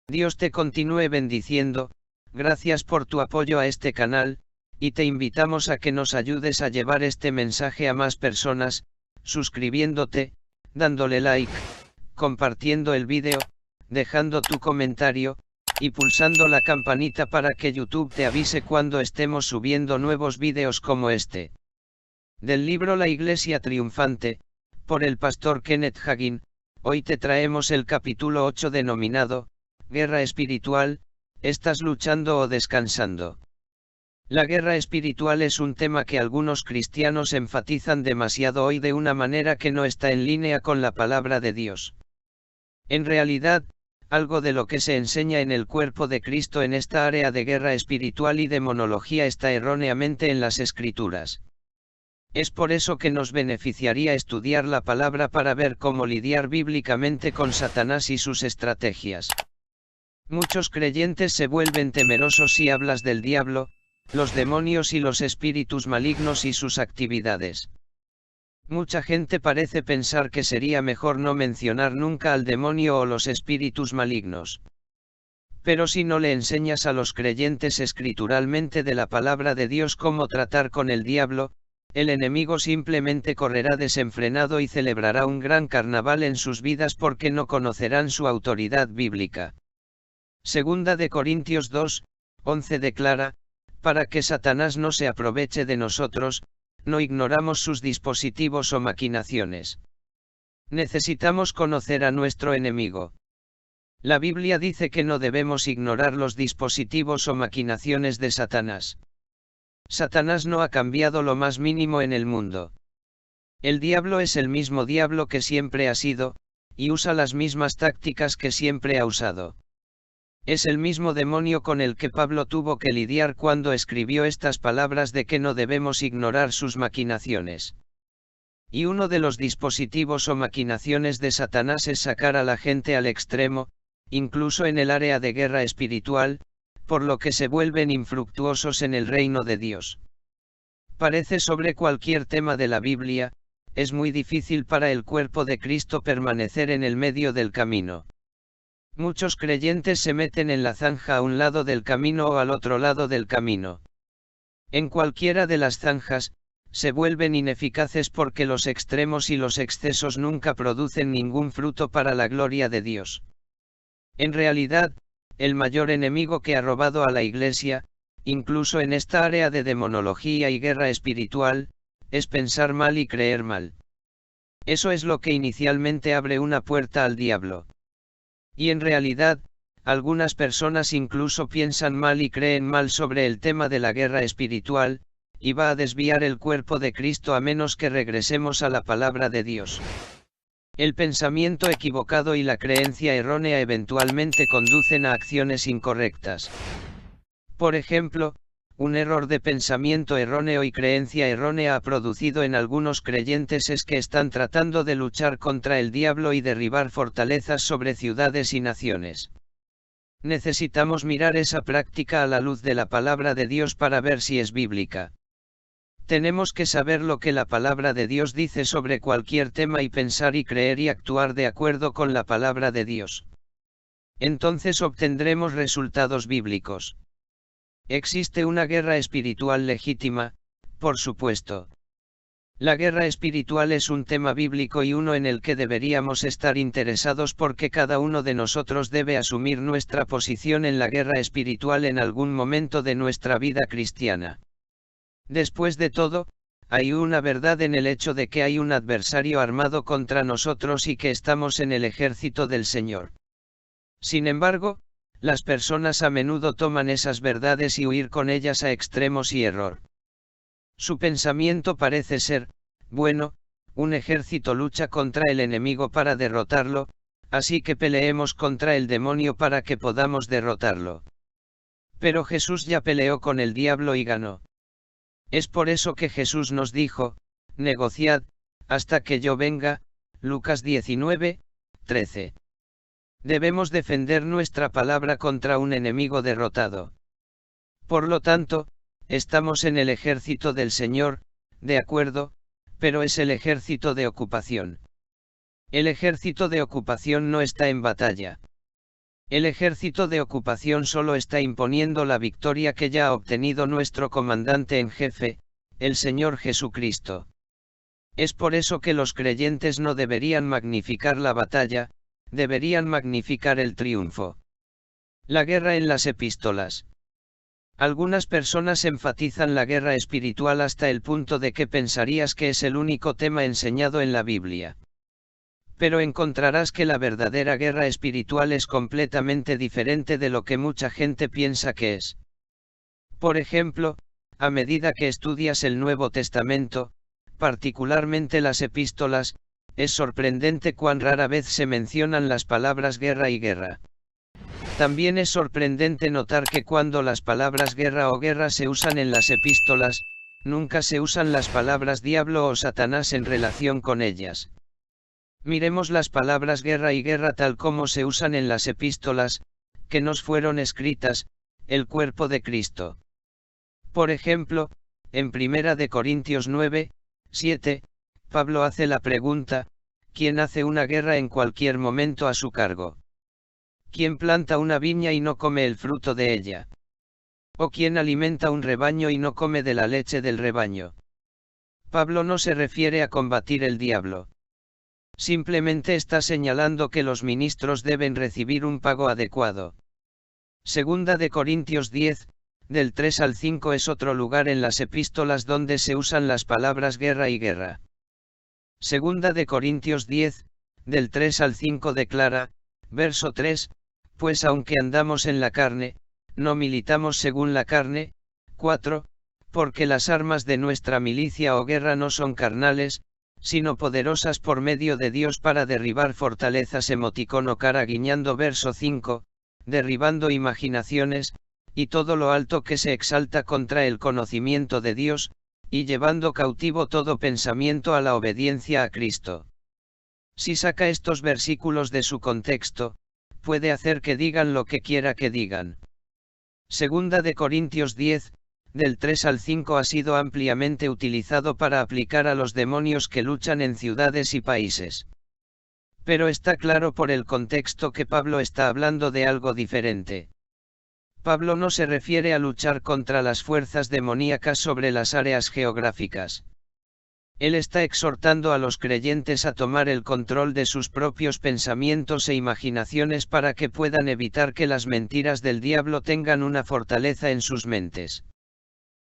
Dios te continúe bendiciendo, gracias por tu apoyo a este canal, y te invitamos a que nos ayudes a llevar este mensaje a más personas, suscribiéndote, dándole like, compartiendo el vídeo, dejando tu comentario, y pulsando la campanita para que YouTube te avise cuando estemos subiendo nuevos vídeos como este. Del libro La Iglesia Triunfante, por el pastor Kenneth Hagin, hoy te traemos el capítulo 8 denominado, Guerra Espiritual, ¿estás luchando o descansando? La guerra espiritual es un tema que algunos cristianos enfatizan demasiado hoy de una manera que no está en línea con la palabra de Dios. En realidad, algo de lo que se enseña en el cuerpo de Cristo en esta área de guerra espiritual y demonología está erróneamente en las Escrituras. Es por eso que nos beneficiaría estudiar la palabra para ver cómo lidiar bíblicamente con Satanás y sus estrategias. Muchos creyentes se vuelven temerosos si hablas del diablo, los demonios y los espíritus malignos y sus actividades. Mucha gente parece pensar que sería mejor no mencionar nunca al demonio o los espíritus malignos. Pero si no le enseñas a los creyentes escrituralmente de la palabra de Dios cómo tratar con el diablo, el enemigo simplemente correrá desenfrenado y celebrará un gran carnaval en sus vidas porque no conocerán su autoridad bíblica. Segunda de Corintios 2:11 declara, para que Satanás no se aproveche de nosotros, no ignoramos sus dispositivos o maquinaciones. Necesitamos conocer a nuestro enemigo. La Biblia dice que no debemos ignorar los dispositivos o maquinaciones de Satanás. Satanás no ha cambiado lo más mínimo en el mundo. El diablo es el mismo diablo que siempre ha sido, y usa las mismas tácticas que siempre ha usado. Es el mismo demonio con el que Pablo tuvo que lidiar cuando escribió estas palabras de que no debemos ignorar sus maquinaciones. Y uno de los dispositivos o maquinaciones de Satanás es sacar a la gente al extremo, incluso en el área de guerra espiritual, por lo que se vuelven infructuosos en el reino de Dios. Parece sobre cualquier tema de la Biblia, es muy difícil para el cuerpo de Cristo permanecer en el medio del camino. Muchos creyentes se meten en la zanja a un lado del camino o al otro lado del camino. En cualquiera de las zanjas, se vuelven ineficaces porque los extremos y los excesos nunca producen ningún fruto para la gloria de Dios. En realidad, el mayor enemigo que ha robado a la Iglesia, incluso en esta área de demonología y guerra espiritual, es pensar mal y creer mal. Eso es lo que inicialmente abre una puerta al diablo. Y en realidad, algunas personas incluso piensan mal y creen mal sobre el tema de la guerra espiritual, y va a desviar el cuerpo de Cristo a menos que regresemos a la palabra de Dios. El pensamiento equivocado y la creencia errónea eventualmente conducen a acciones incorrectas. Por ejemplo, un error de pensamiento erróneo y creencia errónea ha producido en algunos creyentes es que están tratando de luchar contra el diablo y derribar fortalezas sobre ciudades y naciones. Necesitamos mirar esa práctica a la luz de la palabra de Dios para ver si es bíblica. Tenemos que saber lo que la palabra de Dios dice sobre cualquier tema y pensar y creer y actuar de acuerdo con la palabra de Dios. Entonces obtendremos resultados bíblicos. Existe una guerra espiritual legítima, por supuesto. La guerra espiritual es un tema bíblico y uno en el que deberíamos estar interesados porque cada uno de nosotros debe asumir nuestra posición en la guerra espiritual en algún momento de nuestra vida cristiana. Después de todo, hay una verdad en el hecho de que hay un adversario armado contra nosotros y que estamos en el ejército del Señor. Sin embargo, las personas a menudo toman esas verdades y huir con ellas a extremos y error. Su pensamiento parece ser, bueno, un ejército lucha contra el enemigo para derrotarlo, así que peleemos contra el demonio para que podamos derrotarlo. Pero Jesús ya peleó con el diablo y ganó. Es por eso que Jesús nos dijo, negociad, hasta que yo venga, Lucas 19:13. Debemos defender nuestra palabra contra un enemigo derrotado. Por lo tanto, estamos en el ejército del Señor, de acuerdo, pero es el ejército de ocupación. El ejército de ocupación no está en batalla. El ejército de ocupación solo está imponiendo la victoria que ya ha obtenido nuestro comandante en jefe, el Señor Jesucristo. Es por eso que los creyentes no deberían magnificar la batalla, deberían magnificar el triunfo. La guerra en las epístolas. Algunas personas enfatizan la guerra espiritual hasta el punto de que pensarías que es el único tema enseñado en la Biblia. Pero encontrarás que la verdadera guerra espiritual es completamente diferente de lo que mucha gente piensa que es. Por ejemplo, a medida que estudias el Nuevo Testamento, particularmente las epístolas, es sorprendente cuán rara vez se mencionan las palabras guerra y guerra. También es sorprendente notar que cuando las palabras guerra o guerra se usan en las epístolas, nunca se usan las palabras diablo o Satanás en relación con ellas. Miremos las palabras guerra y guerra tal como se usan en las epístolas, que nos fueron escritas, el cuerpo de Cristo. Por ejemplo, en 1 de Corintios 9, 7, Pablo hace la pregunta, ¿quién hace una guerra en cualquier momento a su cargo? ¿Quién planta una viña y no come el fruto de ella? ¿O quién alimenta un rebaño y no come de la leche del rebaño? Pablo no se refiere a combatir el diablo. Simplemente está señalando que los ministros deben recibir un pago adecuado. Segunda de Corintios 10, del 3 al 5 es otro lugar en las epístolas donde se usan las palabras guerra y guerra. Segunda de Corintios 10, del 3 al 5 declara, verso 3, pues aunque andamos en la carne, no militamos según la carne. 4, porque las armas de nuestra milicia o guerra no son carnales, sino poderosas por medio de Dios para derribar fortalezas. Emoticono cara guiñando. Verso 5, derribando imaginaciones, y todo lo alto que se exalta contra el conocimiento de Dios, y llevando cautivo todo pensamiento a la obediencia a Cristo. Si saca estos versículos de su contexto, puede hacer que digan lo que quiera que digan. Segunda de Corintios 10, del 3 al 5 ha sido ampliamente utilizado para aplicar a los demonios que luchan en ciudades y países. Pero está claro por el contexto que Pablo está hablando de algo diferente. Pablo no se refiere a luchar contra las fuerzas demoníacas sobre las áreas geográficas. Él está exhortando a los creyentes a tomar el control de sus propios pensamientos e imaginaciones para que puedan evitar que las mentiras del diablo tengan una fortaleza en sus mentes.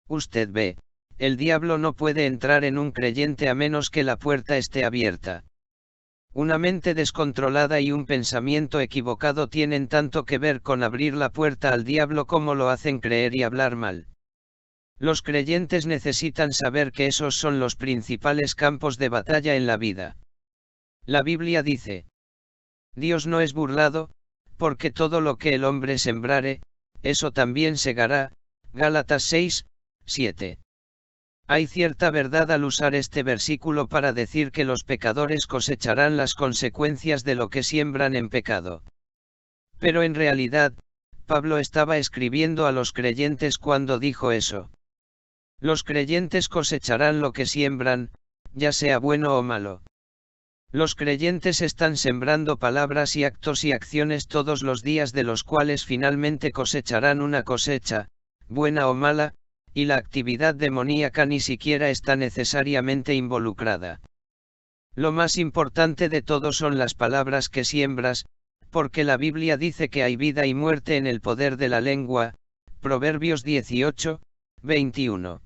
Usted ve, el diablo no puede entrar en un creyente a menos que la puerta esté abierta. Una mente descontrolada y un pensamiento equivocado tienen tanto que ver con abrir la puerta al diablo como lo hacen creer y hablar mal. Los creyentes necesitan saber que esos son los principales campos de batalla en la vida. La Biblia dice: Dios no es burlado, porque todo lo que el hombre sembrare, eso también segará. Gálatas 6, 7. Hay cierta verdad al usar este versículo para decir que los pecadores cosecharán las consecuencias de lo que siembran en pecado. Pero en realidad, Pablo estaba escribiendo a los creyentes cuando dijo eso. Los creyentes cosecharán lo que siembran, ya sea bueno o malo. Los creyentes están sembrando palabras y actos y acciones todos los días de los cuales finalmente cosecharán una cosecha, buena o mala, y la actividad demoníaca ni siquiera está necesariamente involucrada. Lo más importante de todo son las palabras que siembras, porque la Biblia dice que hay vida y muerte en el poder de la lengua, Proverbios 18, 21.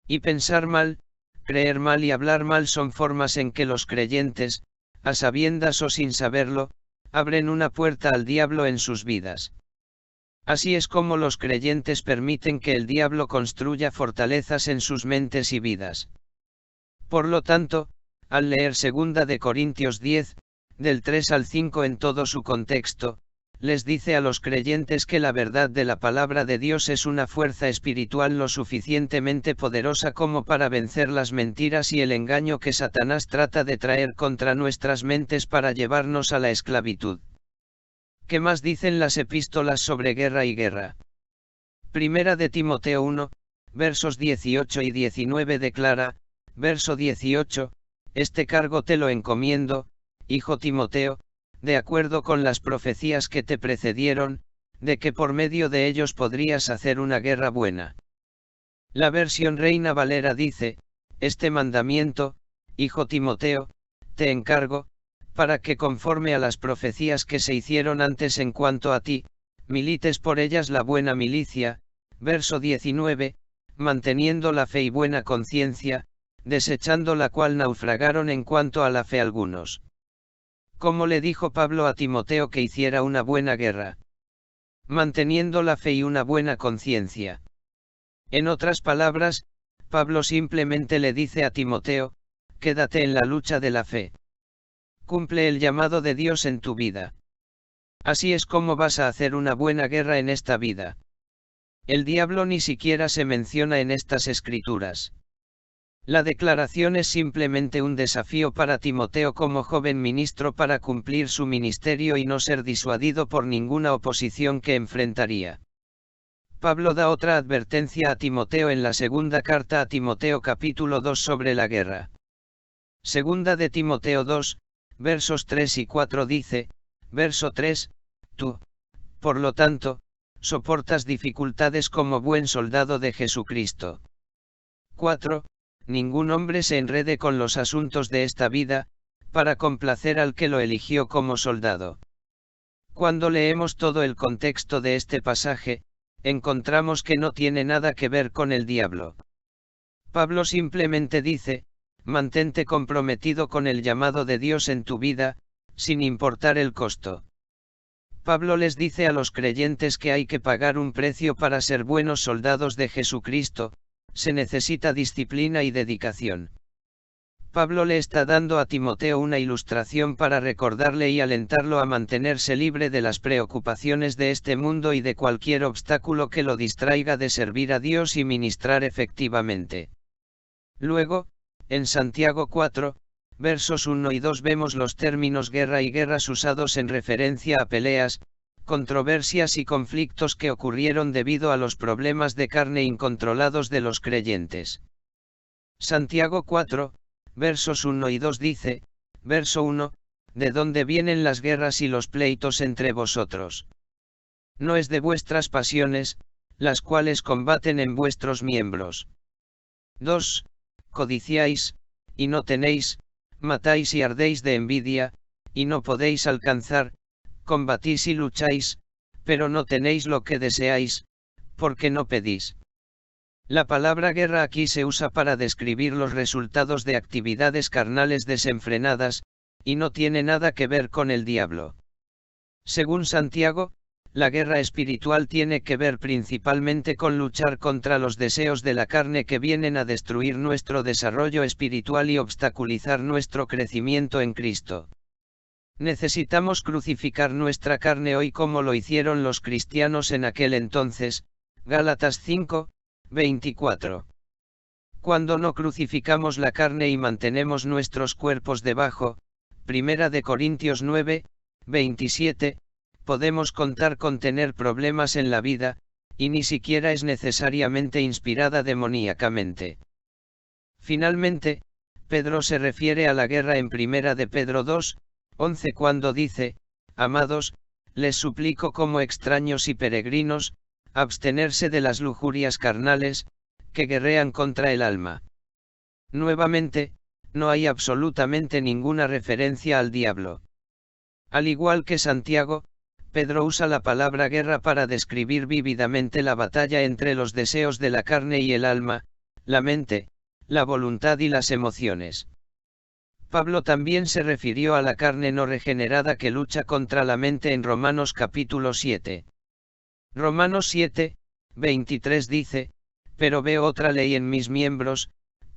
Y pensar mal, creer mal y hablar mal son formas en que los creyentes, a sabiendas o sin saberlo, abren una puerta al diablo en sus vidas. Así es como los creyentes permiten que el diablo construya fortalezas en sus mentes y vidas. Por lo tanto, al leer 2 de Corintios 10, del 3 al 5 en todo su contexto, les dice a los creyentes que la verdad de la palabra de Dios es una fuerza espiritual lo suficientemente poderosa como para vencer las mentiras y el engaño que Satanás trata de traer contra nuestras mentes para llevarnos a la esclavitud. ¿Qué más dicen las epístolas sobre guerra y guerra? Primera de Timoteo 1, versos 18 y 19 declara, verso 18, este cargo te lo encomiendo, hijo Timoteo, de acuerdo con las profecías que te precedieron, de que por medio de ellos podrías hacer una guerra buena. La versión Reina Valera dice: este mandamiento, hijo Timoteo, te encargo, para que conforme a las profecías que se hicieron antes en cuanto a ti, milites por ellas la buena milicia. Verso 19, manteniendo la fe y buena conciencia, desechando la cual naufragaron en cuanto a la fe algunos. ¿Cómo le dijo Pablo a Timoteo que hiciera una buena guerra? Manteniendo la fe y una buena conciencia. En otras palabras, Pablo simplemente le dice a Timoteo: quédate en la lucha de la fe. Cumple el llamado de Dios en tu vida. Así es como vas a hacer una buena guerra en esta vida. El diablo ni siquiera se menciona en estas escrituras. La declaración es simplemente un desafío para Timoteo como joven ministro para cumplir su ministerio y no ser disuadido por ninguna oposición que enfrentaría. Pablo da otra advertencia a Timoteo en la segunda carta a Timoteo capítulo 2 sobre la guerra. Segunda de Timoteo 2, versos 3 y 4 dice, verso 3, tú, por lo tanto, soportas dificultades como buen soldado de Jesucristo. 4. Ningún hombre se enrede con los asuntos de esta vida, para complacer al que lo eligió como soldado. Cuando leemos todo el contexto de este pasaje, encontramos que no tiene nada que ver con el diablo. Pablo simplemente dice: mantente comprometido con el llamado de Dios en tu vida, sin importar el costo. Pablo les dice a los creyentes que hay que pagar un precio para ser buenos soldados de Jesucristo, se necesita disciplina y dedicación. Pablo le está dando a Timoteo una ilustración para recordarle y alentarlo a mantenerse libre de las preocupaciones de este mundo y de cualquier obstáculo que lo distraiga de servir a Dios y ministrar efectivamente. Luego, en Santiago 4, versos 1 y 2 vemos los términos guerra y guerras usados en referencia a peleas, controversias y conflictos que ocurrieron debido a los problemas de carne incontrolados de los creyentes. Santiago 4, versos 1 y 2 dice, verso 1, ¿de dónde vienen las guerras y los pleitos entre vosotros? No es de vuestras pasiones, las cuales combaten en vuestros miembros. 2. Codiciáis, y no tenéis, matáis y ardéis de envidia, y no podéis alcanzar, combatís y lucháis, pero no tenéis lo que deseáis, porque no pedís. La palabra guerra aquí se usa para describir los resultados de actividades carnales desenfrenadas, y no tiene nada que ver con el diablo. Según Santiago, la guerra espiritual tiene que ver principalmente con luchar contra los deseos de la carne que vienen a destruir nuestro desarrollo espiritual y obstaculizar nuestro crecimiento en Cristo. Necesitamos crucificar nuestra carne hoy como lo hicieron los cristianos en aquel entonces, Gálatas 5, 24. Cuando no crucificamos la carne y mantenemos nuestros cuerpos debajo, 1 de Corintios 9, 27, podemos contar con tener problemas en la vida, y ni siquiera es necesariamente inspirada demoníacamente. Finalmente, Pedro se refiere a la guerra en 1 de Pedro 2, 11 cuando dice, amados, les suplico como extraños y peregrinos, abstenerse de las lujurias carnales, que guerrean contra el alma. Nuevamente, no hay absolutamente ninguna referencia al diablo. Al igual que Santiago, Pedro usa la palabra guerra para describir vívidamente la batalla entre los deseos de la carne y el alma, la mente, la voluntad y las emociones. Pablo también se refirió a la carne no regenerada que lucha contra la mente en Romanos capítulo 7. Romanos 7, 23 dice, pero veo otra ley en mis miembros,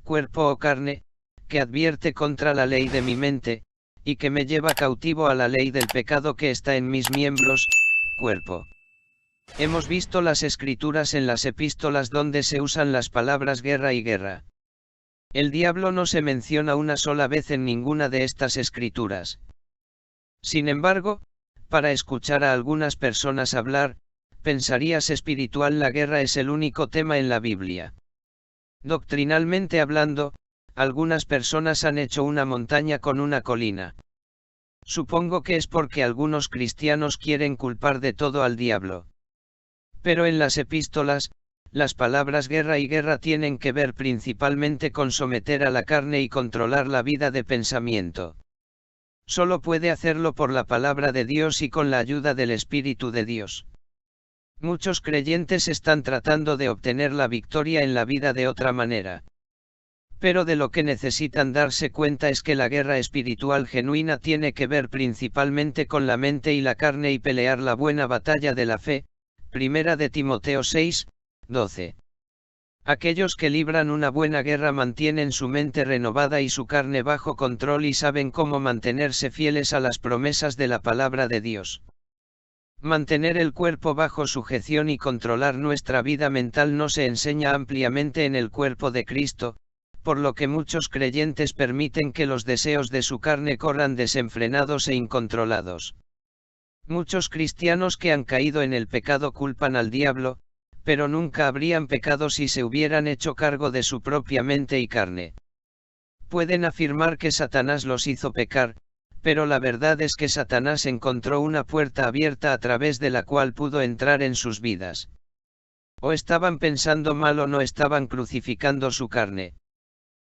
cuerpo o carne, que advierte contra la ley de mi mente, y que me lleva cautivo a la ley del pecado que está en mis miembros, cuerpo. Hemos visto las escrituras en las epístolas donde se usan las palabras guerra y guerra. El diablo no se menciona una sola vez en ninguna de estas escrituras. Sin embargo, para escuchar a algunas personas hablar, pensarías espiritual la guerra es el único tema en la Biblia. Doctrinalmente hablando, algunas personas han hecho una montaña con una colina. Supongo que es porque algunos cristianos quieren culpar de todo al diablo. Pero en las epístolas, las palabras guerra y guerra tienen que ver principalmente con someter a la carne y controlar la vida de pensamiento. Solo puede hacerlo por la palabra de Dios y con la ayuda del Espíritu de Dios. Muchos creyentes están tratando de obtener la victoria en la vida de otra manera. Pero de lo que necesitan darse cuenta es que la guerra espiritual genuina tiene que ver principalmente con la mente y la carne y pelear la buena batalla de la fe. Primera de Timoteo 6, 12. Aquellos que libran una buena guerra mantienen su mente renovada y su carne bajo control y saben cómo mantenerse fieles a las promesas de la palabra de Dios. Mantener el cuerpo bajo sujeción y controlar nuestra vida mental no se enseña ampliamente en el cuerpo de Cristo, por lo que muchos creyentes permiten que los deseos de su carne corran desenfrenados e incontrolados. Muchos cristianos que han caído en el pecado culpan al diablo, pero nunca habrían pecado si se hubieran hecho cargo de su propia mente y carne. Pueden afirmar que Satanás los hizo pecar, pero la verdad es que Satanás encontró una puerta abierta a través de la cual pudo entrar en sus vidas. O estaban pensando mal o no estaban crucificando su carne.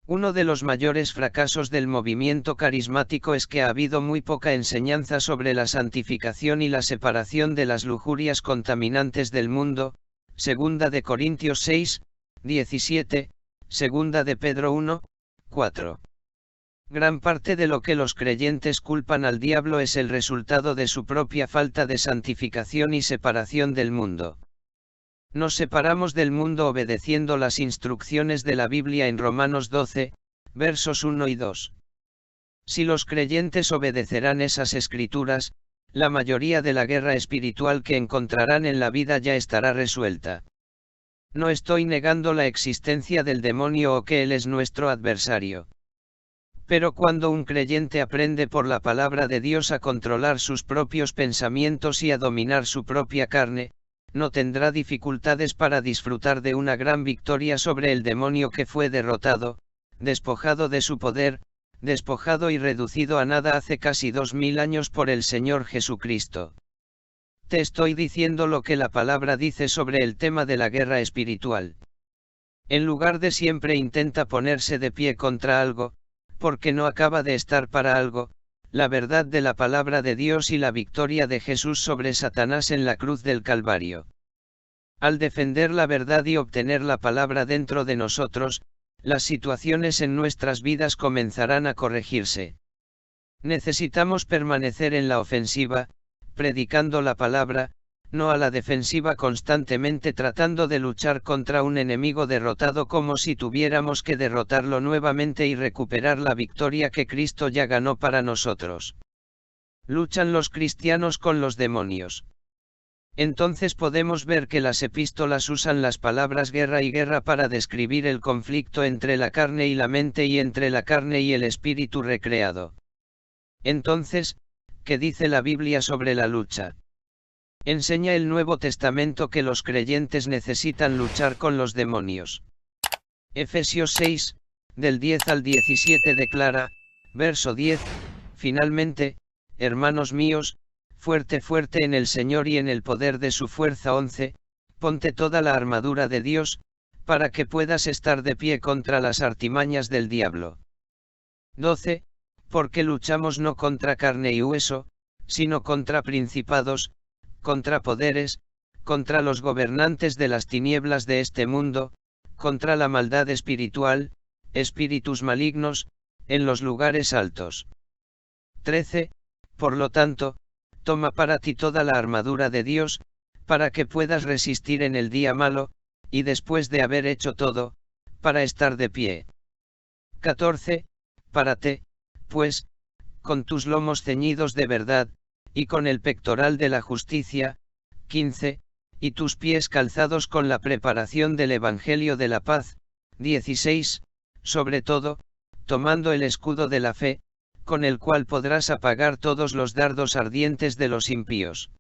Uno de los mayores fracasos del movimiento carismático es que ha habido muy poca enseñanza sobre la santificación y la separación de las lujurias contaminantes del mundo. Segunda de Corintios 6, 17, Segunda de Pedro 1, 4. Gran parte de lo que los creyentes culpan al diablo es el resultado de su propia falta de santificación y separación del mundo. Nos separamos del mundo obedeciendo las instrucciones de la Biblia en Romanos 12, versos 1 y 2. Si los creyentes obedecerán esas escrituras, la mayoría de la guerra espiritual que encontrarán en la vida ya estará resuelta. No estoy negando la existencia del demonio o que él es nuestro adversario. Pero cuando un creyente aprende por la palabra de Dios a controlar sus propios pensamientos y a dominar su propia carne, no tendrá dificultades para disfrutar de una gran victoria sobre el demonio que fue derrotado, despojado de su poder, despojado y reducido a nada hace casi 2000 años por el Señor Jesucristo. Te estoy diciendo lo que la palabra dice sobre el tema de la guerra espiritual. En lugar de siempre intenta ponerse de pie contra algo, porque no acaba de estar para algo, la verdad de la palabra de Dios y la victoria de Jesús sobre Satanás en la cruz del Calvario. Al defender la verdad y obtener la palabra dentro de nosotros, las situaciones en nuestras vidas comenzarán a corregirse. Necesitamos permanecer en la ofensiva, predicando la palabra, no a la defensiva constantemente tratando de luchar contra un enemigo derrotado como si tuviéramos que derrotarlo nuevamente y recuperar la victoria que Cristo ya ganó para nosotros. Luchan los cristianos con los demonios. Entonces podemos ver que las epístolas usan las palabras guerra y guerra para describir el conflicto entre la carne y la mente y entre la carne y el espíritu recreado. Entonces, ¿qué dice la Biblia sobre la lucha? Enseña el Nuevo Testamento que los creyentes necesitan luchar con los demonios. Efesios 6, del 10 al 17 declara, verso 10, finalmente, hermanos míos, fuerte en el Señor y en el poder de su fuerza. 11, ponte toda la armadura de Dios, para que puedas estar de pie contra las artimañas del diablo. 12, porque luchamos no contra carne y hueso, sino contra principados, contra poderes, contra los gobernantes de las tinieblas de este mundo, contra la maldad espiritual, espíritus malignos, en los lugares altos. 13, por lo tanto, toma para ti toda la armadura de Dios, para que puedas resistir en el día malo, y después de haber hecho todo, para estar de pie. 14, párate, pues, con tus lomos ceñidos de verdad, y con el pectoral de la justicia. 15, y tus pies calzados con la preparación del Evangelio de la paz. 16, sobre todo, tomando el escudo de la fe, con el cual podrás apagar todos los dardos ardientes de los impíos.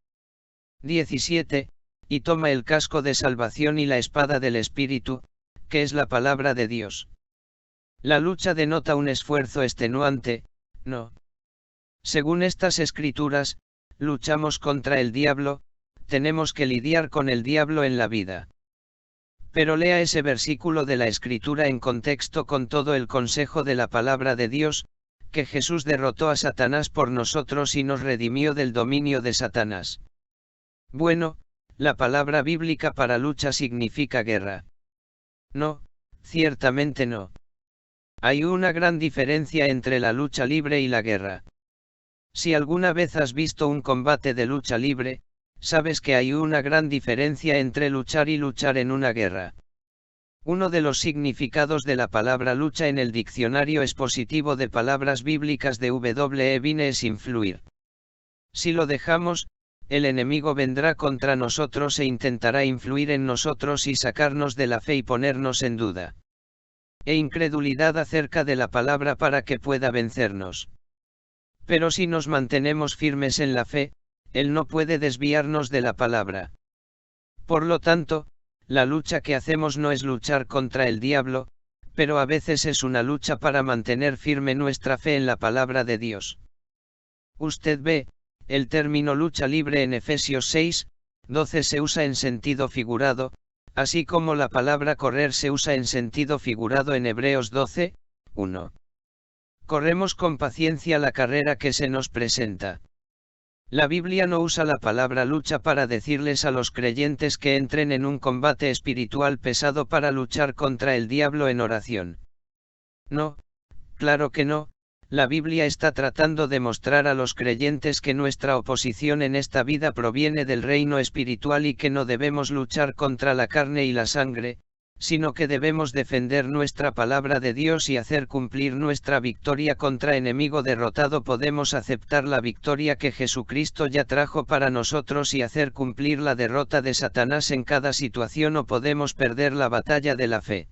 17, y toma el casco de salvación y la espada del Espíritu, que es la palabra de Dios. La lucha denota un esfuerzo extenuante, ¿no? Según estas escrituras, luchamos contra el diablo, tenemos que lidiar con el diablo en la vida. Pero lea ese versículo de la escritura en contexto con todo el consejo de la palabra de Dios, que Jesús derrotó a Satanás por nosotros y nos redimió del dominio de Satanás. Bueno, la palabra bíblica para lucha significa guerra. No, ciertamente no. Hay una gran diferencia entre la lucha libre y la guerra. Si alguna vez has visto un combate de lucha libre, sabes que hay una gran diferencia entre luchar y luchar en una guerra. Uno de los significados de la palabra lucha en el diccionario expositivo de palabras bíblicas de W.E. Vine es influir. Si lo dejamos, el enemigo vendrá contra nosotros e intentará influir en nosotros y sacarnos de la fe y ponernos en duda e incredulidad acerca de la palabra para que pueda vencernos. Pero si nos mantenemos firmes en la fe, Él no puede desviarnos de la palabra. Por lo tanto, la lucha que hacemos no es luchar contra el diablo, pero a veces es una lucha para mantener firme nuestra fe en la palabra de Dios. Usted ve, el término lucha libre en Efesios 6, 12 se usa en sentido figurado, así como la palabra correr se usa en sentido figurado en Hebreos 12, 1. Corremos con paciencia la carrera que se nos presenta. La Biblia no usa la palabra lucha para decirles a los creyentes que entren en un combate espiritual pesado para luchar contra el diablo en oración. No, claro que no, la Biblia está tratando de mostrar a los creyentes que nuestra oposición en esta vida proviene del reino espiritual y que no debemos luchar contra la carne y la sangre, sino que debemos defender nuestra palabra de Dios y hacer cumplir nuestra victoria contra enemigo derrotado. Podemos aceptar la victoria que Jesucristo ya trajo para nosotros y hacer cumplir la derrota de Satanás en cada situación, o podemos perder la batalla de la fe.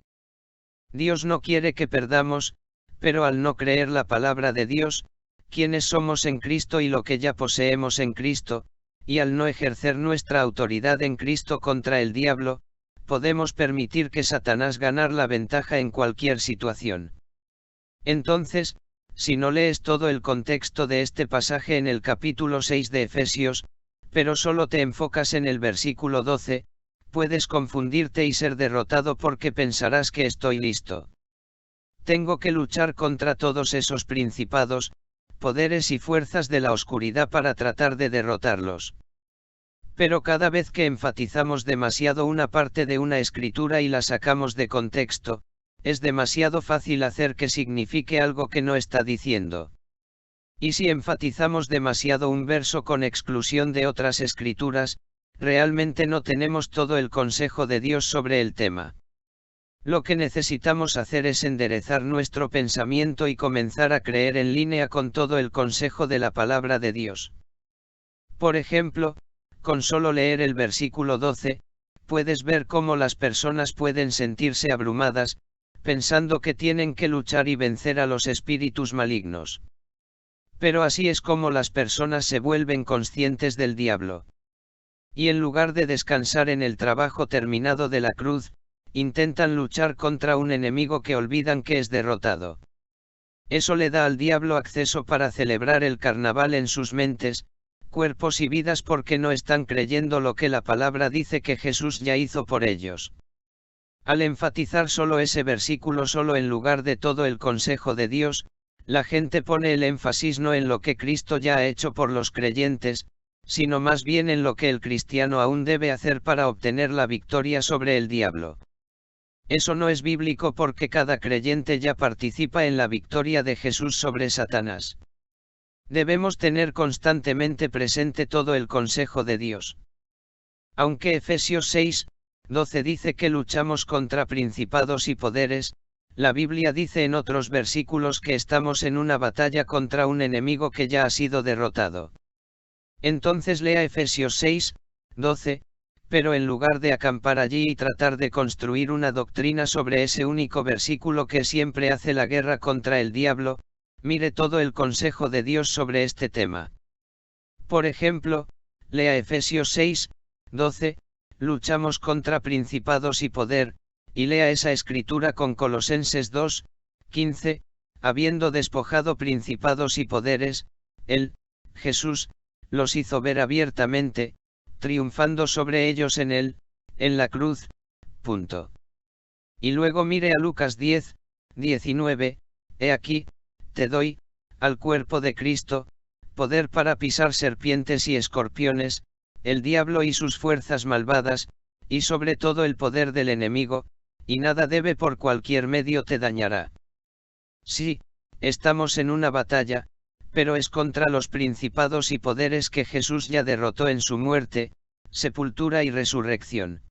Dios no quiere que perdamos, pero al no creer la palabra de Dios, quienes somos en Cristo y lo que ya poseemos en Cristo, y al no ejercer nuestra autoridad en Cristo contra el diablo, podemos permitir que Satanás ganar la ventaja en cualquier situación. Entonces, si no lees todo el contexto de este pasaje en el capítulo 6 de Efesios, pero solo te enfocas en el versículo 12, puedes confundirte y ser derrotado porque pensarás que estoy listo. Tengo que luchar contra todos esos principados, poderes y fuerzas de la oscuridad para tratar de derrotarlos. Pero cada vez que enfatizamos demasiado una parte de una escritura y la sacamos de contexto, es demasiado fácil hacer que signifique algo que no está diciendo. Y si enfatizamos demasiado un verso con exclusión de otras escrituras, realmente no tenemos todo el consejo de Dios sobre el tema. Lo que necesitamos hacer es enderezar nuestro pensamiento y comenzar a creer en línea con todo el consejo de la palabra de Dios. Por ejemplo, con solo leer el versículo 12, puedes ver cómo las personas pueden sentirse abrumadas, pensando que tienen que luchar y vencer a los espíritus malignos. Pero así es como las personas se vuelven conscientes del diablo. Y en lugar de descansar en el trabajo terminado de la cruz, intentan luchar contra un enemigo que olvidan que es derrotado. Eso le da al diablo acceso para celebrar el carnaval en sus mentes, cuerpos y vidas, porque no están creyendo lo que la palabra dice que Jesús ya hizo por ellos. Al enfatizar solo ese versículo solo en lugar de todo el consejo de Dios, la gente pone el énfasis no en lo que Cristo ya ha hecho por los creyentes, sino más bien en lo que el cristiano aún debe hacer para obtener la victoria sobre el diablo. Eso no es bíblico porque cada creyente ya participa en la victoria de Jesús sobre Satanás. Debemos tener constantemente presente todo el consejo de Dios. Aunque Efesios 6, 12 dice que luchamos contra principados y poderes, la Biblia dice en otros versículos que estamos en una batalla contra un enemigo que ya ha sido derrotado. Entonces lea Efesios 6, 12, pero en lugar de acampar allí y tratar de construir una doctrina sobre ese único versículo que siempre hace la guerra contra el diablo, mire todo el consejo de Dios sobre este tema. Por ejemplo, lea Efesios 6, 12, luchamos contra principados y poder, y lea esa escritura con Colosenses 2, 15, habiendo despojado principados y poderes, Él, Jesús, los hizo ver abiertamente, triunfando sobre ellos en la cruz. Punto. Y luego mire a Lucas 10, 19, he aquí, te doy, al cuerpo de Cristo, poder para pisar serpientes y escorpiones, el diablo y sus fuerzas malvadas, y sobre todo el poder del enemigo, y nada debe por cualquier medio te dañará. Sí, estamos en una batalla, pero es contra los principados y poderes que Jesús ya derrotó en su muerte, sepultura y resurrección.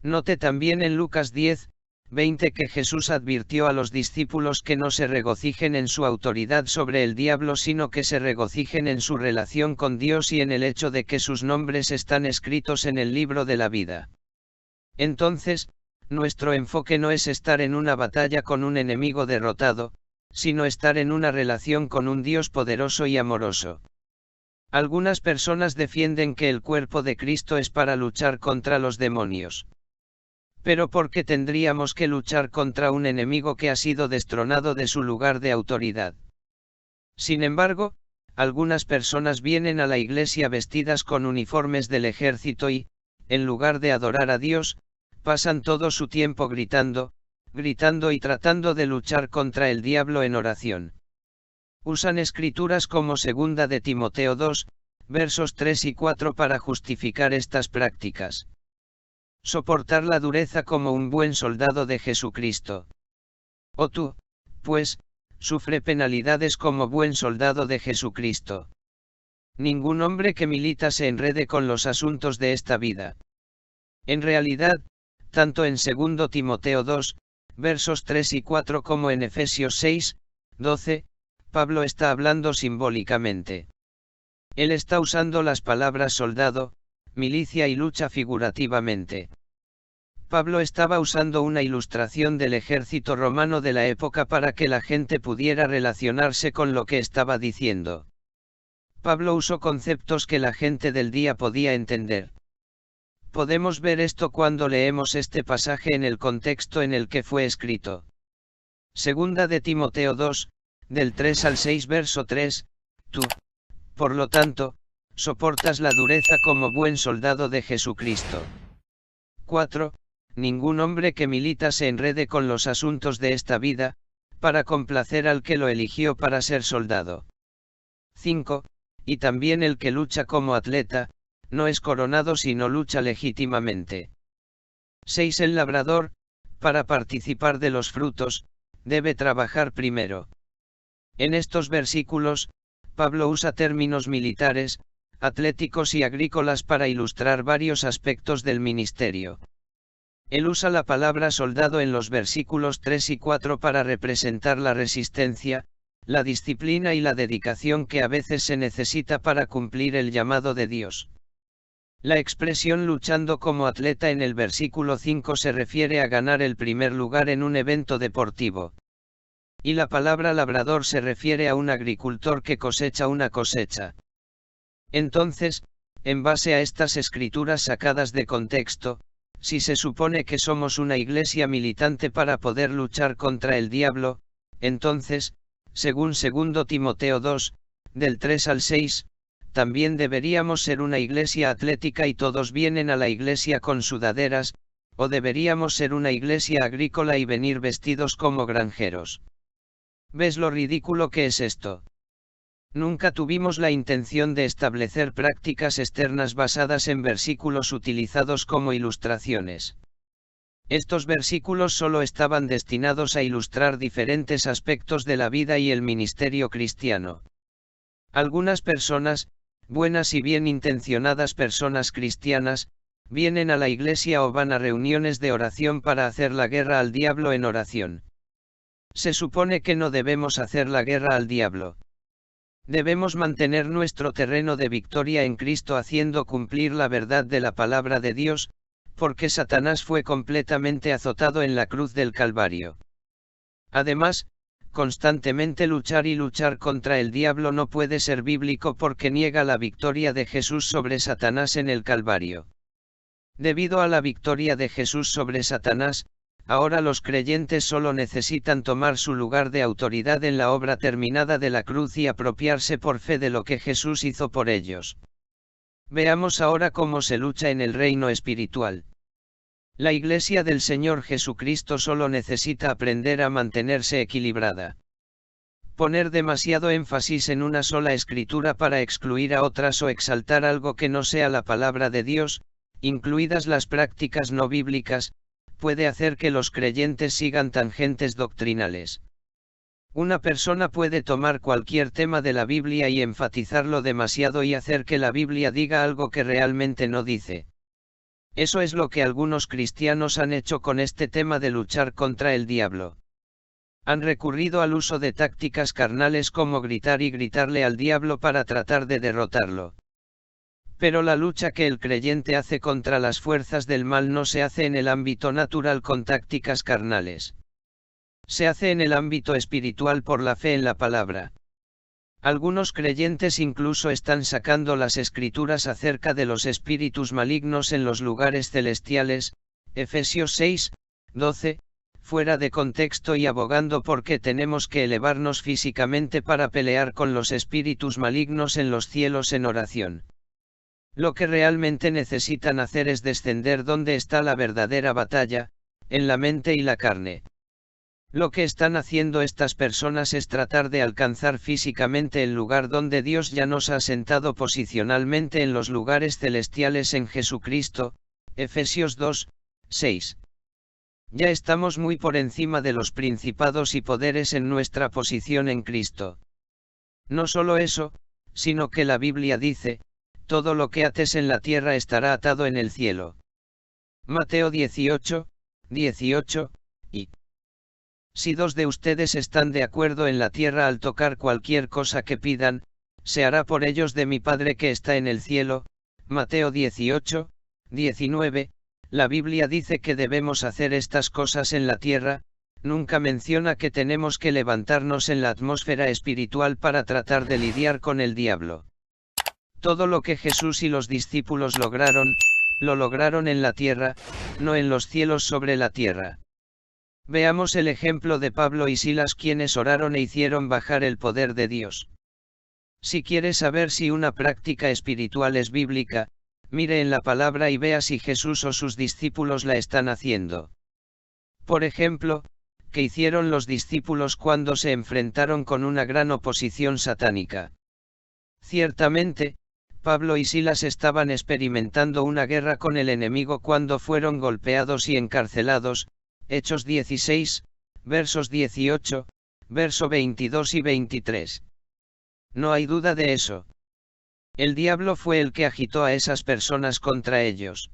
Note también en Lucas 10, 20 que Jesús advirtió a los discípulos que no se regocijen en su autoridad sobre el diablo, sino que se regocijen en su relación con Dios y en el hecho de que sus nombres están escritos en el libro de la vida. Entonces, nuestro enfoque no es estar en una batalla con un enemigo derrotado, sino estar en una relación con un Dios poderoso y amoroso. Algunas personas defienden que el cuerpo de Cristo es para luchar contra los demonios. Pero ¿por qué tendríamos que luchar contra un enemigo que ha sido destronado de su lugar de autoridad? Sin embargo, algunas personas vienen a la iglesia vestidas con uniformes del ejército y, en lugar de adorar a Dios, pasan todo su tiempo gritando y tratando de luchar contra el diablo en oración. Usan escrituras como 2 de Timoteo 2, versos 3 y 4 para justificar estas prácticas. Soportar la dureza como un buen soldado de Jesucristo. O tú, pues, sufre penalidades como buen soldado de Jesucristo. Ningún hombre que milita se enrede con los asuntos de esta vida. En realidad, tanto en 2 Timoteo 2, versos 3 y 4 como en Efesios 6, 12, Pablo está hablando simbólicamente. Él está usando las palabras soldado, milicia y lucha figurativamente. Pablo estaba usando una ilustración del ejército romano de la época para que la gente pudiera relacionarse con lo que estaba diciendo. Pablo usó conceptos que la gente del día podía entender. Podemos ver esto cuando leemos este pasaje en el contexto en el que fue escrito. 2 de Timoteo 2, del 3 al 6 verso 3, tú, por lo tanto, soportas la dureza como buen soldado de Jesucristo. 4. Ningún hombre que milita se enrede con los asuntos de esta vida, para complacer al que lo eligió para ser soldado. 5. Y también el que lucha como atleta, no es coronado sino lucha legítimamente. 6. El labrador, para participar de los frutos, debe trabajar primero. En estos versículos, Pablo usa términos militares, atléticos y agrícolas para ilustrar varios aspectos del ministerio. Él usa la palabra soldado en los versículos 3 y 4 para representar la resistencia, la disciplina y la dedicación que a veces se necesita para cumplir el llamado de Dios. La expresión luchando como atleta en el versículo 5 se refiere a ganar el primer lugar en un evento deportivo. Y la palabra labrador se refiere a un agricultor que cosecha una cosecha. Entonces, en base a estas escrituras sacadas de contexto, si se supone que somos una iglesia militante para poder luchar contra el diablo, entonces, según 2 Timoteo 2, del 3 al 6, también deberíamos ser una iglesia atlética y todos vienen a la iglesia con sudaderas, o deberíamos ser una iglesia agrícola y venir vestidos como granjeros. ¿Ves lo ridículo que es esto? Nunca tuvimos la intención de establecer prácticas externas basadas en versículos utilizados como ilustraciones. Estos versículos solo estaban destinados a ilustrar diferentes aspectos de la vida y el ministerio cristiano. Algunas personas, buenas y bien intencionadas personas cristianas, vienen a la iglesia o van a reuniones de oración para hacer la guerra al diablo en oración. Se supone que no debemos hacer la guerra al diablo. Debemos mantener nuestro terreno de victoria en Cristo haciendo cumplir la verdad de la palabra de Dios, porque Satanás fue completamente azotado en la cruz del Calvario. Además, constantemente luchar contra el diablo no puede ser bíblico porque niega la victoria de Jesús sobre Satanás en el Calvario. Debido a la victoria de Jesús sobre Satanás, ahora los creyentes solo necesitan tomar su lugar de autoridad en la obra terminada de la cruz y apropiarse por fe de lo que Jesús hizo por ellos. Veamos ahora cómo se lucha en el reino espiritual. La Iglesia del Señor Jesucristo solo necesita aprender a mantenerse equilibrada. Poner demasiado énfasis en una sola escritura para excluir a otras o exaltar algo que no sea la palabra de Dios, incluidas las prácticas no bíblicas, puede hacer que los creyentes sigan tangentes doctrinales. Una persona puede tomar cualquier tema de la Biblia y enfatizarlo demasiado y hacer que la Biblia diga algo que realmente no dice. Eso es lo que algunos cristianos han hecho con este tema de luchar contra el diablo. Han recurrido al uso de tácticas carnales como gritar y gritarle al diablo para tratar de derrotarlo. Pero la lucha que el creyente hace contra las fuerzas del mal no se hace en el ámbito natural con tácticas carnales. Se hace en el ámbito espiritual por la fe en la palabra. Algunos creyentes incluso están sacando las escrituras acerca de los espíritus malignos en los lugares celestiales, Efesios 6, 12, fuera de contexto y abogando porque tenemos que elevarnos físicamente para pelear con los espíritus malignos en los cielos en oración. Lo que realmente necesitan hacer es descender donde está la verdadera batalla, en la mente y la carne. Lo que están haciendo estas personas es tratar de alcanzar físicamente el lugar donde Dios ya nos ha sentado posicionalmente en los lugares celestiales en Jesucristo, Efesios 2, 6. Ya estamos muy por encima de los principados y poderes en nuestra posición en Cristo. No solo eso, sino que la Biblia dice, todo lo que ates en la tierra estará atado en el cielo. Mateo 18, 18, y si dos de ustedes están de acuerdo en la tierra al tocar cualquier cosa que pidan, se hará por ellos de mi Padre que está en el cielo. Mateo 18, 19, la Biblia dice que debemos hacer estas cosas en la tierra, nunca menciona que tenemos que levantarnos en la atmósfera espiritual para tratar de lidiar con el diablo. Todo lo que Jesús y los discípulos lograron, lo lograron en la tierra, no en los cielos sobre la tierra. Veamos el ejemplo de Pablo y Silas quienes oraron e hicieron bajar el poder de Dios. Si quiere saber si una práctica espiritual es bíblica, mire en la palabra y vea si Jesús o sus discípulos la están haciendo. Por ejemplo, ¿qué hicieron los discípulos cuando se enfrentaron con una gran oposición satánica? Ciertamente, Pablo y Silas estaban experimentando una guerra con el enemigo cuando fueron golpeados y encarcelados, Hechos 16, versos 18, verso 22 y 23. No hay duda de eso. El diablo fue el que agitó a esas personas contra ellos.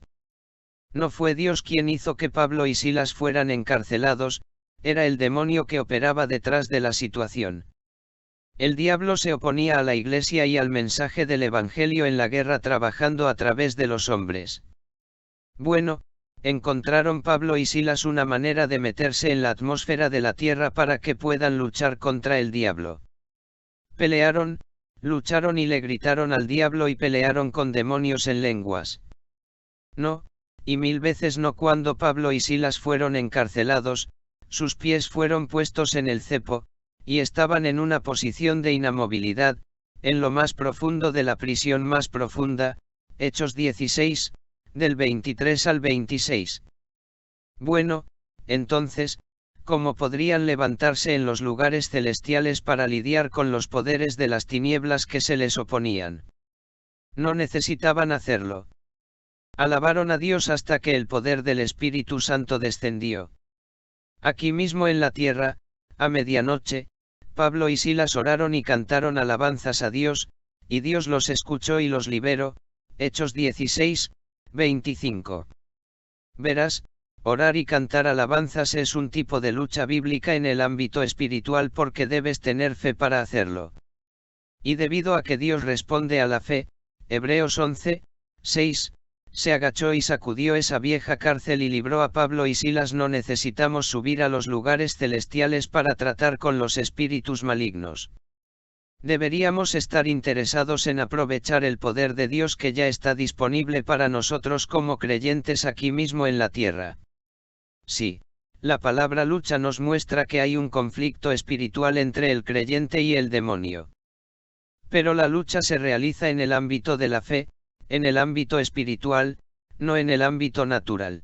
No fue Dios quien hizo que Pablo y Silas fueran encarcelados, era el demonio que operaba detrás de la situación. El diablo se oponía a la iglesia y al mensaje del evangelio en la guerra trabajando a través de los hombres. Bueno, encontraron Pablo y Silas una manera de meterse en la atmósfera de la tierra para que puedan luchar contra el diablo. Pelearon, lucharon y le gritaron al diablo y pelearon con demonios en lenguas. No, y mil veces no cuando Pablo y Silas fueron encarcelados, sus pies fueron puestos en el cepo, y estaban en una posición de inamovilidad, en lo más profundo de la prisión más profunda, Hechos 16, del 23 al 26. Bueno, entonces, ¿cómo podrían levantarse en los lugares celestiales para lidiar con los poderes de las tinieblas que se les oponían? No necesitaban hacerlo. Alabaron a Dios hasta que el poder del Espíritu Santo descendió. Aquí mismo en la tierra, a medianoche, Pablo y Silas oraron y cantaron alabanzas a Dios, y Dios los escuchó y los liberó, Hechos 16, 25. Verás, orar y cantar alabanzas es un tipo de lucha bíblica en el ámbito espiritual porque debes tener fe para hacerlo. Y debido a que Dios responde a la fe, Hebreos 11, 6, se agachó y sacudió esa vieja cárcel y libró a Pablo y Silas. No necesitamos subir a los lugares celestiales para tratar con los espíritus malignos. Deberíamos estar interesados en aprovechar el poder de Dios que ya está disponible para nosotros como creyentes aquí mismo en la tierra. Sí, la palabra lucha nos muestra que hay un conflicto espiritual entre el creyente y el demonio. Pero la lucha se realiza en el ámbito de la fe, en el ámbito espiritual, no en el ámbito natural.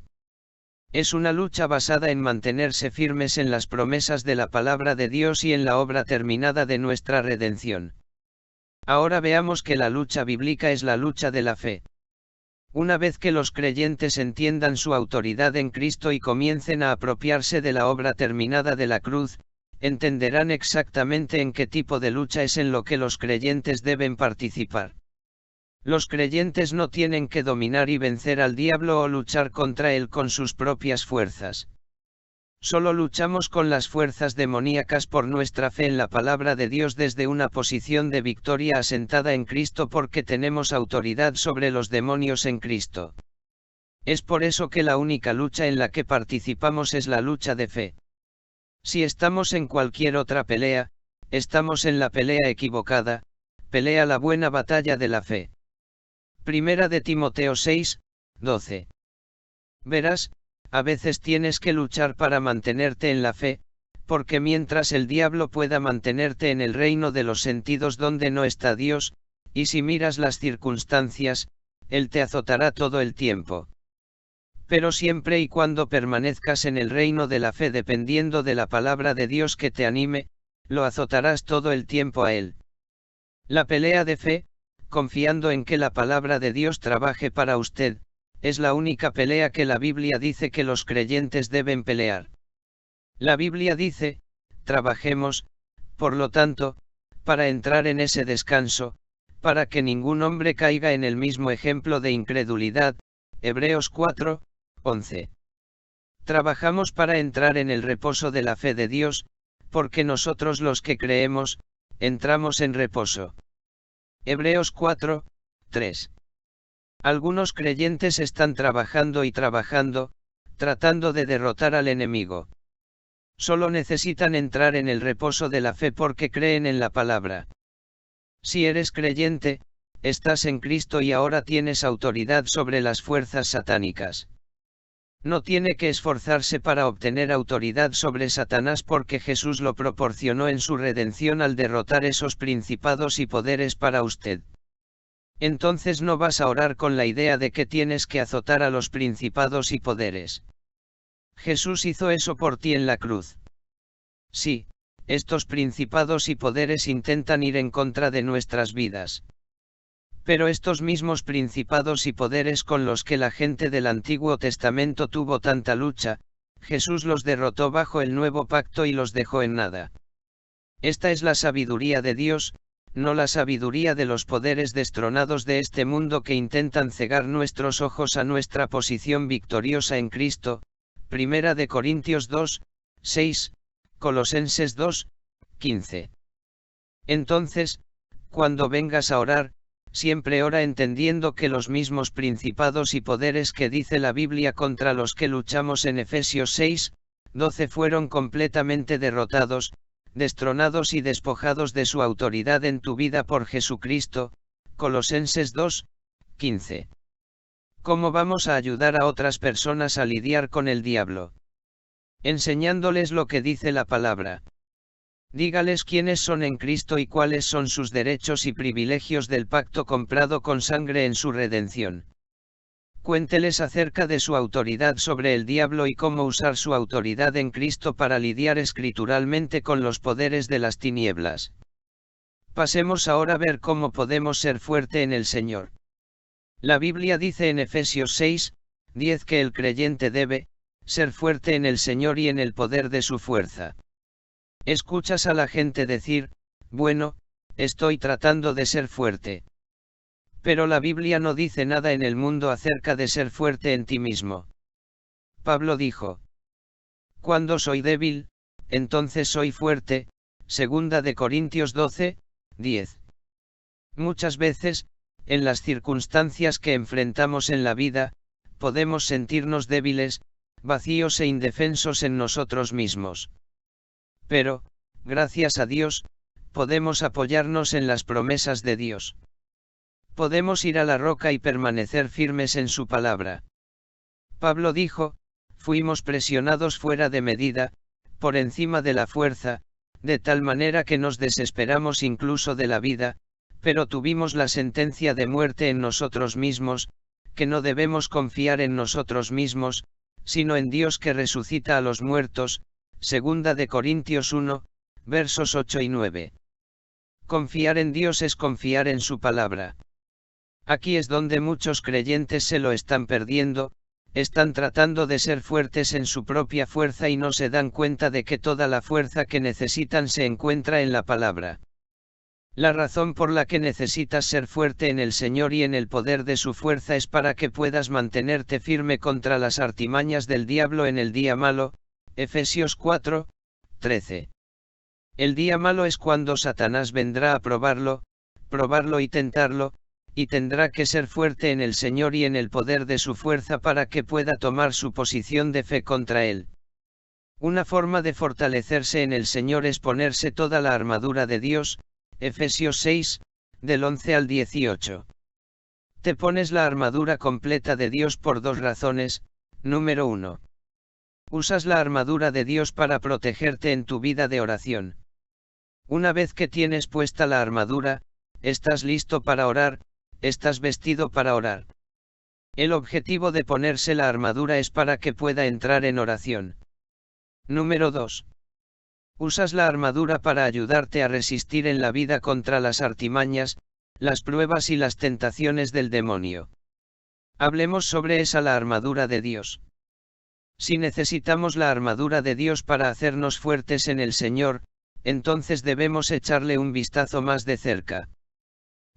Es una lucha basada en mantenerse firmes en las promesas de la palabra de Dios y en la obra terminada de nuestra redención. Ahora veamos que la lucha bíblica es la lucha de la fe. Una vez que los creyentes entiendan su autoridad en Cristo y comiencen a apropiarse de la obra terminada de la cruz, entenderán exactamente en qué tipo de lucha es en lo que los creyentes deben participar. Los creyentes no tienen que dominar y vencer al diablo o luchar contra él con sus propias fuerzas. Solo luchamos con las fuerzas demoníacas por nuestra fe en la palabra de Dios desde una posición de victoria asentada en Cristo porque tenemos autoridad sobre los demonios en Cristo. Es por eso que la única lucha en la que participamos es la lucha de fe. Si estamos en cualquier otra pelea, estamos en la pelea equivocada, pelea la buena batalla de la fe. Primera de Timoteo 6, 12. Verás, a veces tienes que luchar para mantenerte en la fe, porque mientras el diablo pueda mantenerte en el reino de los sentidos donde no está Dios, y si miras las circunstancias, él te azotará todo el tiempo. Pero siempre y cuando permanezcas en el reino de la fe dependiendo de la palabra de Dios que te anime, lo azotarás todo el tiempo a él. La pelea de fe, confiando en que la palabra de Dios trabaje para usted, es la única pelea que la Biblia dice que los creyentes deben pelear. La Biblia dice, trabajemos, por lo tanto, para entrar en ese descanso, para que ningún hombre caiga en el mismo ejemplo de incredulidad, Hebreos 4, 11. Trabajamos para entrar en el reposo de la fe de Dios, porque nosotros los que creemos, entramos en reposo. Hebreos 4, 3. Algunos creyentes están trabajando y trabajando, tratando de derrotar al enemigo. Solo necesitan entrar en el reposo de la fe porque creen en la palabra. Si eres creyente, estás en Cristo y ahora tienes autoridad sobre las fuerzas satánicas. No tiene que esforzarse para obtener autoridad sobre Satanás porque Jesús lo proporcionó en su redención al derrotar esos principados y poderes para usted. Entonces no vas a orar con la idea de que tienes que azotar a los principados y poderes. Jesús hizo eso por ti en la cruz. Sí, estos principados y poderes intentan ir en contra de nuestras vidas. Pero estos mismos principados y poderes con los que la gente del Antiguo Testamento tuvo tanta lucha, Jesús los derrotó bajo el nuevo pacto y los dejó en nada. Esta es la sabiduría de Dios, no la sabiduría de los poderes destronados de este mundo que intentan cegar nuestros ojos a nuestra posición victoriosa en Cristo. Primera de Corintios 2, 6, Colosenses 2, 15. Entonces, cuando vengas a orar, siempre ora entendiendo que los mismos principados y poderes que dice la Biblia contra los que luchamos en Efesios 6, 12 fueron completamente derrotados, destronados y despojados de su autoridad en tu vida por Jesucristo. Colosenses 2, 15. ¿Cómo vamos a ayudar a otras personas a lidiar con el diablo? Enseñándoles lo que dice la palabra. Dígales quiénes son en Cristo y cuáles son sus derechos y privilegios del pacto comprado con sangre en su redención. Cuénteles acerca de su autoridad sobre el diablo y cómo usar su autoridad en Cristo para lidiar escrituralmente con los poderes de las tinieblas. Pasemos ahora a ver cómo podemos ser fuerte en el Señor. La Biblia dice en Efesios 6, 10 que el creyente debe ser fuerte en el Señor y en el poder de su fuerza. Escuchas a la gente decir, bueno, estoy tratando de ser fuerte. Pero la Biblia no dice nada en el mundo acerca de ser fuerte en ti mismo. Pablo dijo, cuando soy débil, entonces soy fuerte, segunda de Corintios 12, 10. Muchas veces, en las circunstancias que enfrentamos en la vida, podemos sentirnos débiles, vacíos e indefensos en nosotros mismos. Pero, gracias a Dios, podemos apoyarnos en las promesas de Dios. Podemos ir a la roca y permanecer firmes en su palabra. Pablo dijo, fuimos presionados fuera de medida, por encima de la fuerza, de tal manera que nos desesperamos incluso de la vida, pero tuvimos la sentencia de muerte en nosotros mismos, que no debemos confiar en nosotros mismos, sino en Dios que resucita a los muertos. Segunda de Corintios 1, versos 8 y 9. Confiar en Dios es confiar en su palabra. Aquí es donde muchos creyentes se lo están perdiendo, están tratando de ser fuertes en su propia fuerza y no se dan cuenta de que toda la fuerza que necesitan se encuentra en la palabra. La razón por la que necesitas ser fuerte en el Señor y en el poder de su fuerza es para que puedas mantenerte firme contra las artimañas del diablo en el día malo. Efesios 4, 13. El día malo es cuando Satanás vendrá a probarlo y tentarlo, y tendrá que ser fuerte en el Señor y en el poder de su fuerza para que pueda tomar su posición de fe contra él. Una forma de fortalecerse en el Señor es ponerse toda la armadura de Dios. Efesios 6, del 11 al 18. Te pones la armadura completa de Dios por dos razones. Número 1. Usas la armadura de Dios para protegerte en tu vida de oración. Una vez que tienes puesta la armadura, estás listo para orar, estás vestido para orar. El objetivo de ponerse la armadura es para que pueda entrar en oración. Número 2. Usas la armadura para ayudarte a resistir en la vida contra las artimañas, las pruebas y las tentaciones del demonio. Hablemos sobre la armadura de Dios. Si necesitamos la armadura de Dios para hacernos fuertes en el Señor, entonces debemos echarle un vistazo más de cerca.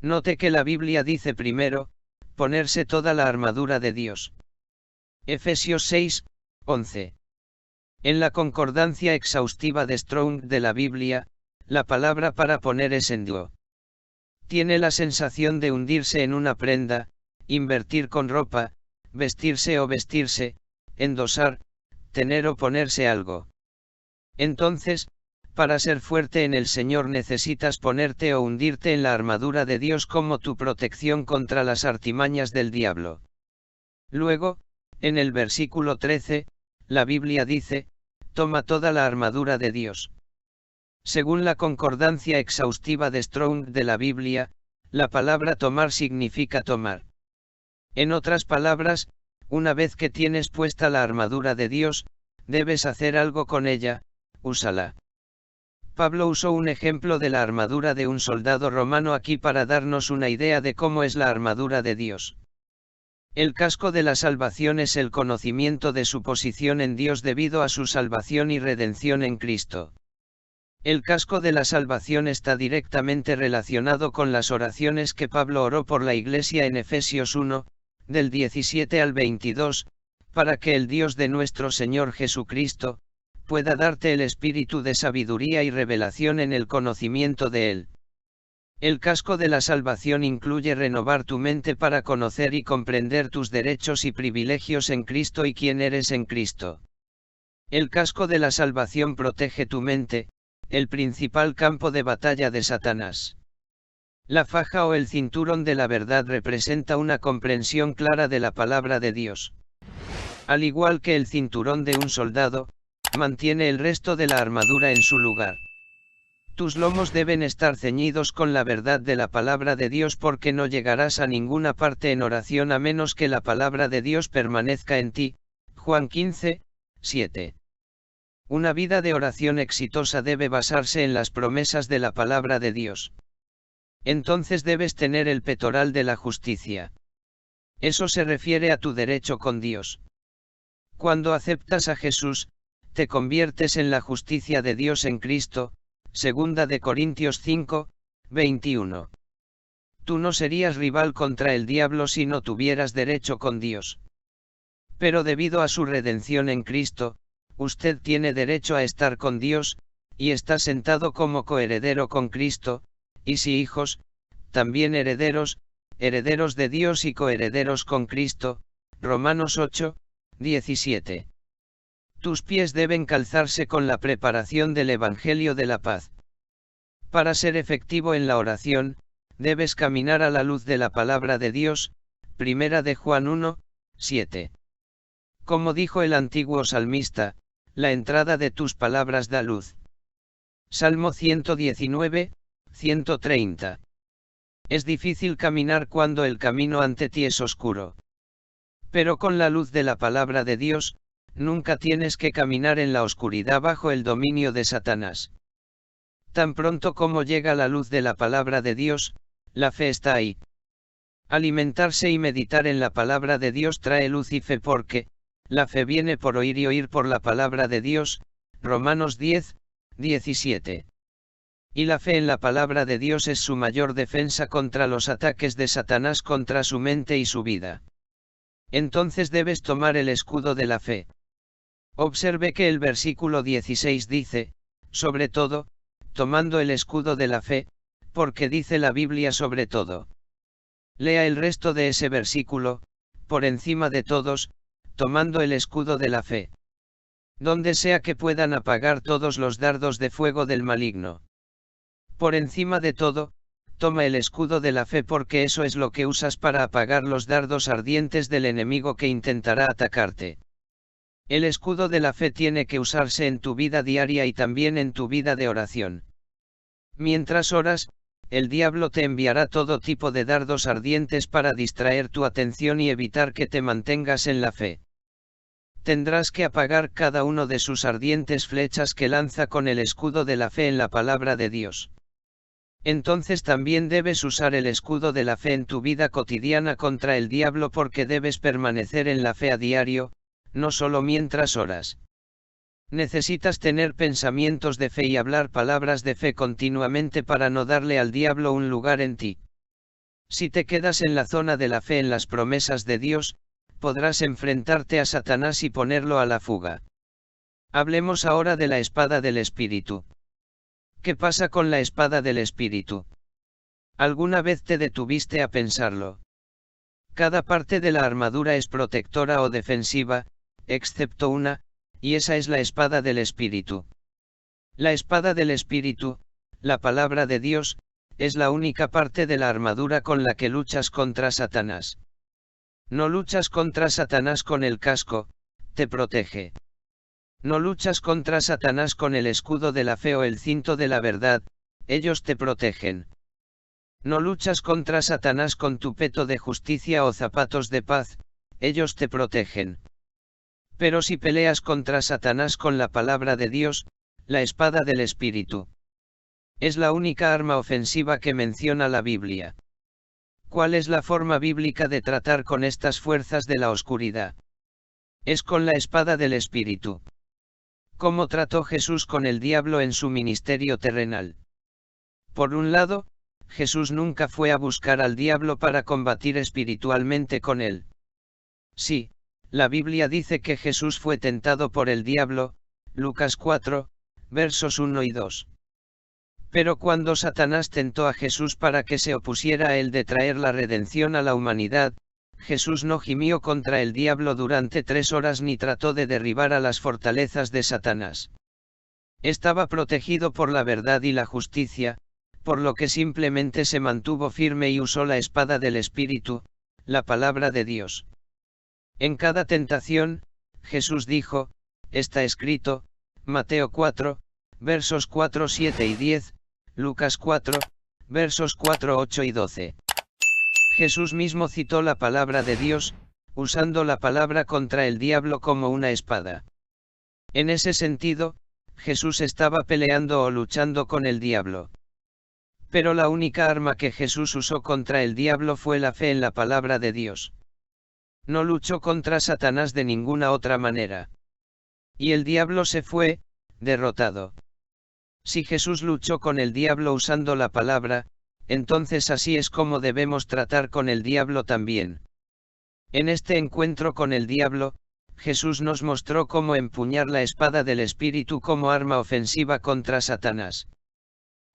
Note que la Biblia dice primero, ponerse toda la armadura de Dios. Efesios 6, 11. En la concordancia exhaustiva de Strong de la Biblia, la palabra para poner es enduo. Tiene la sensación de hundirse en una prenda, invertir con ropa, vestirse o vestirse, endosar, tener o ponerse algo. Entonces, para ser fuerte en el Señor necesitas ponerte o hundirte en la armadura de Dios como tu protección contra las artimañas del diablo. Luego, en el versículo 13, la Biblia dice, toma toda la armadura de Dios. Según la concordancia exhaustiva de Strong de la Biblia, la palabra tomar significa tomar. En otras palabras, una vez que tienes puesta la armadura de Dios, debes hacer algo con ella, úsala. Pablo usó un ejemplo de la armadura de un soldado romano aquí para darnos una idea de cómo es la armadura de Dios. El casco de la salvación es el conocimiento de su posición en Dios debido a su salvación y redención en Cristo. El casco de la salvación está directamente relacionado con las oraciones que Pablo oró por la iglesia en Efesios 1, del 17 al 22, para que el Dios de nuestro Señor Jesucristo, pueda darte el espíritu de sabiduría y revelación en el conocimiento de Él. El casco de la salvación incluye renovar tu mente para conocer y comprender tus derechos y privilegios en Cristo y quién eres en Cristo. El casco de la salvación protege tu mente, el principal campo de batalla de Satanás. La faja o el cinturón de la verdad representa una comprensión clara de la palabra de Dios. Al igual que el cinturón de un soldado, mantiene el resto de la armadura en su lugar. Tus lomos deben estar ceñidos con la verdad de la palabra de Dios porque no llegarás a ninguna parte en oración a menos que la palabra de Dios permanezca en ti. Juan 15, 7. Una vida de oración exitosa debe basarse en las promesas de la palabra de Dios. Entonces debes tener el pectoral de la justicia. Eso se refiere a tu derecho con Dios. Cuando aceptas a Jesús, te conviertes en la justicia de Dios en Cristo. Segunda de Corintios 5, 21. Tú no serías rival contra el diablo si no tuvieras derecho con Dios. Pero debido a su redención en Cristo, usted tiene derecho a estar con Dios, y está sentado como coheredero con Cristo, y si hijos, también herederos, herederos de Dios y coherederos con Cristo. Romanos 8, 17. Tus pies deben calzarse con la preparación del Evangelio de la paz. Para ser efectivo en la oración, debes caminar a la luz de la palabra de Dios. Primera de Juan 1, 7. Como dijo el antiguo salmista, la entrada de tus palabras da luz. Salmo 119, 130. Es difícil caminar cuando el camino ante ti es oscuro. Pero con la luz de la palabra de Dios, nunca tienes que caminar en la oscuridad bajo el dominio de Satanás. Tan pronto como llega la luz de la palabra de Dios, la fe está ahí. Alimentarse y meditar en la palabra de Dios trae luz y fe porque, la fe viene por oír y oír por la palabra de Dios, Romanos 10, 17. Y la fe en la palabra de Dios es su mayor defensa contra los ataques de Satanás contra su mente y su vida. Entonces debes tomar el escudo de la fe. Observe que el versículo 16 dice, sobre todo, tomando el escudo de la fe, porque dice la Biblia sobre todo. Lea el resto de ese versículo, por encima de todos, tomando el escudo de la fe. Donde sea que puedan apagar todos los dardos de fuego del maligno. Por encima de todo, toma el escudo de la fe porque eso es lo que usas para apagar los dardos ardientes del enemigo que intentará atacarte. El escudo de la fe tiene que usarse en tu vida diaria y también en tu vida de oración. Mientras oras, el diablo te enviará todo tipo de dardos ardientes para distraer tu atención y evitar que te mantengas en la fe. Tendrás que apagar cada uno de sus ardientes flechas que lanza con el escudo de la fe en la palabra de Dios. Entonces también debes usar el escudo de la fe en tu vida cotidiana contra el diablo porque debes permanecer en la fe a diario, no solo mientras oras. Necesitas tener pensamientos de fe y hablar palabras de fe continuamente para no darle al diablo un lugar en ti. Si te quedas en la zona de la fe en las promesas de Dios, podrás enfrentarte a Satanás y ponerlo a la fuga. Hablemos ahora de la espada del Espíritu. ¿Qué pasa con la espada del Espíritu? ¿Alguna vez te detuviste a pensarlo? Cada parte de la armadura es protectora o defensiva, excepto una, y esa es la espada del Espíritu. La espada del Espíritu, la palabra de Dios, es la única parte de la armadura con la que luchas contra Satanás. No luchas contra Satanás con el casco, te protege. No luchas contra Satanás con el escudo de la fe o el cinto de la verdad, ellos te protegen. No luchas contra Satanás con tu peto de justicia o zapatos de paz, ellos te protegen. Pero si peleas contra Satanás con la palabra de Dios, la espada del Espíritu. Es la única arma ofensiva que menciona la Biblia. ¿Cuál es la forma bíblica de tratar con estas fuerzas de la oscuridad? Es con la espada del Espíritu. ¿Cómo trató Jesús con el diablo en su ministerio terrenal? Por un lado, Jesús nunca fue a buscar al diablo para combatir espiritualmente con él. Sí, la Biblia dice que Jesús fue tentado por el diablo, Lucas 4, versos 1 y 2. Pero cuando Satanás tentó a Jesús para que se opusiera a él de traer la redención a la humanidad, Jesús no gimió contra el diablo durante 3 horas ni trató de derribar a las fortalezas de Satanás. Estaba protegido por la verdad y la justicia, por lo que simplemente se mantuvo firme y usó la espada del Espíritu, la palabra de Dios. En cada tentación, Jesús dijo, está escrito, Mateo 4, versos 4, 7 y 10, Lucas 4, versos 4, 8 y 12. Jesús mismo citó la palabra de Dios, usando la palabra contra el diablo como una espada. En ese sentido, Jesús estaba peleando o luchando con el diablo. Pero la única arma que Jesús usó contra el diablo fue la fe en la palabra de Dios. No luchó contra Satanás de ninguna otra manera. Y el diablo se fue, derrotado. Si Jesús luchó con el diablo usando la palabra, entonces así es como debemos tratar con el diablo también. En este encuentro con el diablo, Jesús nos mostró cómo empuñar la espada del Espíritu como arma ofensiva contra Satanás.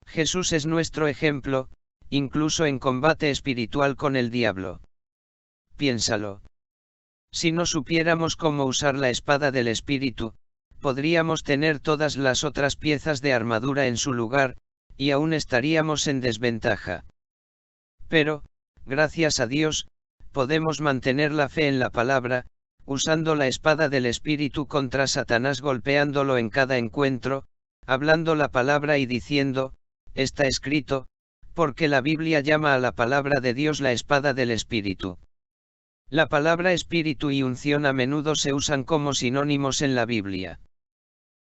Jesús es nuestro ejemplo, incluso en combate espiritual con el diablo. Piénsalo. Si no supiéramos cómo usar la espada del Espíritu, podríamos tener todas las otras piezas de armadura en su lugar, y aún estaríamos en desventaja. Pero, gracias a Dios, podemos mantener la fe en la palabra, usando la espada del Espíritu contra Satanás, golpeándolo en cada encuentro, hablando la palabra y diciendo, está escrito, porque la Biblia llama a la palabra de Dios la espada del Espíritu. La palabra espíritu y unción a menudo se usan como sinónimos en la Biblia.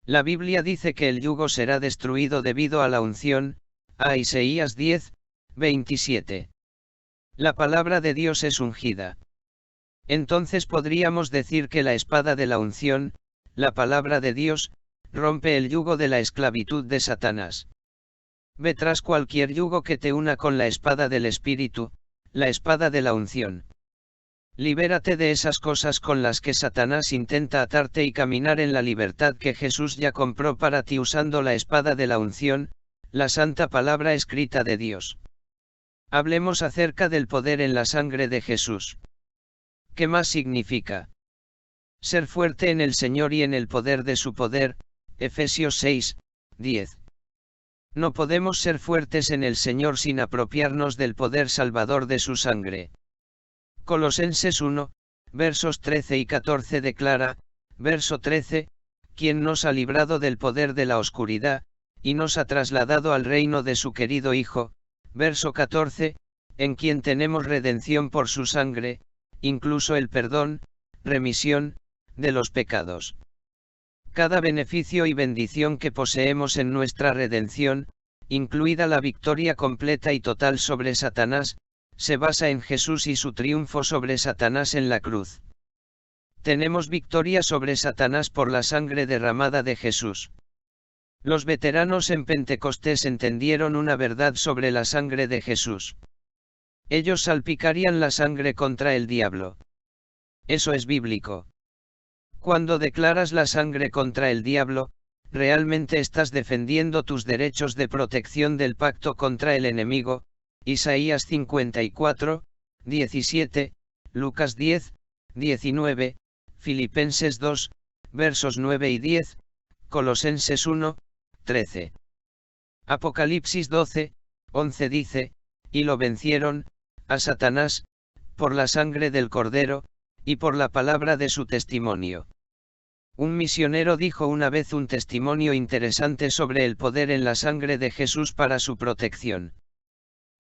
La Biblia dice que el yugo será destruido debido a la unción, a Isaías 10, 27. La palabra de Dios es ungida. Entonces podríamos decir que la espada de la unción, la palabra de Dios, rompe el yugo de la esclavitud de Satanás. Ve tras cualquier yugo que te una con la espada del Espíritu, la espada de la unción. Libérate de esas cosas con las que Satanás intenta atarte y caminar en la libertad que Jesús ya compró para ti usando la espada de la unción, la santa palabra escrita de Dios. Hablemos acerca del poder en la sangre de Jesús. ¿Qué más significa? Ser fuerte en el Señor y en el poder de su poder, Efesios 6, 10. No podemos ser fuertes en el Señor sin apropiarnos del poder salvador de su sangre. Colosenses 1, versos 13 y 14 declara, verso 13, quien nos ha librado del poder de la oscuridad, y nos ha trasladado al reino de su querido Hijo, verso 14, en quien tenemos redención por su sangre, incluso el perdón, remisión, de los pecados. Cada beneficio y bendición que poseemos en nuestra redención, incluida la victoria completa y total sobre Satanás, se basa en Jesús y su triunfo sobre Satanás en la cruz. Tenemos victoria sobre Satanás por la sangre derramada de Jesús. Los veteranos en Pentecostés entendieron una verdad sobre la sangre de Jesús. Ellos salpicarían la sangre contra el diablo. Eso es bíblico. Cuando declaras la sangre contra el diablo, realmente estás defendiendo tus derechos de protección del pacto contra el enemigo, Isaías 54, 17, Lucas 10, 19, Filipenses 2, versos 9 y 10, Colosenses 1, 13. Apocalipsis 12, 11 dice, y lo vencieron, a Satanás, por la sangre del Cordero, y por la palabra de su testimonio. Un misionero dijo una vez un testimonio interesante sobre el poder en la sangre de Jesús para su protección.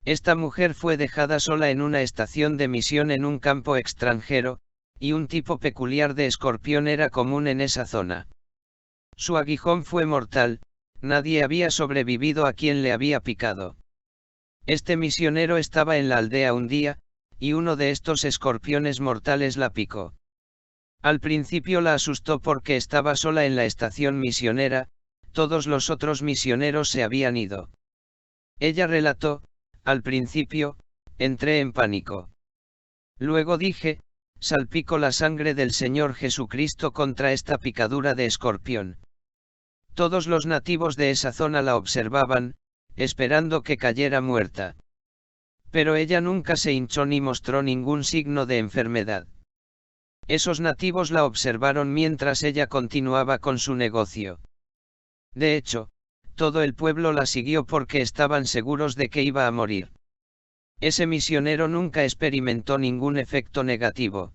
Esta mujer fue dejada sola en una estación de misión en un campo extranjero, y un tipo peculiar de escorpión era común en esa zona. Su aguijón fue mortal, nadie había sobrevivido a quien le había picado. Este misionero estaba en la aldea un día, y uno de estos escorpiones mortales la picó. Al principio la asustó porque estaba sola en la estación misionera, todos los otros misioneros se habían ido. Ella relató, al principio, entré en pánico. Luego dije, salpico la sangre del Señor Jesucristo contra esta picadura de escorpión. Todos los nativos de esa zona la observaban, esperando que cayera muerta. Pero ella nunca se hinchó ni mostró ningún signo de enfermedad. Esos nativos la observaron mientras ella continuaba con su negocio. De hecho, todo el pueblo la siguió porque estaban seguros de que iba a morir. Ese misionero nunca experimentó ningún efecto negativo.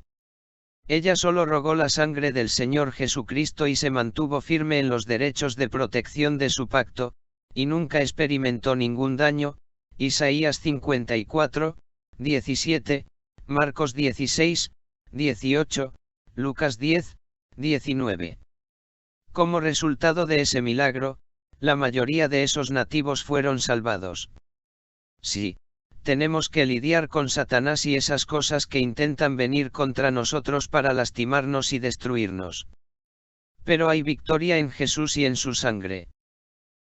Ella solo rogó la sangre del Señor Jesucristo y se mantuvo firme en los derechos de protección de su pacto, y nunca experimentó ningún daño, Isaías 54, 17, Marcos 16, 18, Lucas 10, 19. Como resultado de ese milagro, la mayoría de esos nativos fueron salvados. Sí, tenemos que lidiar con Satanás y esas cosas que intentan venir contra nosotros para lastimarnos y destruirnos. Pero hay victoria en Jesús y en su sangre.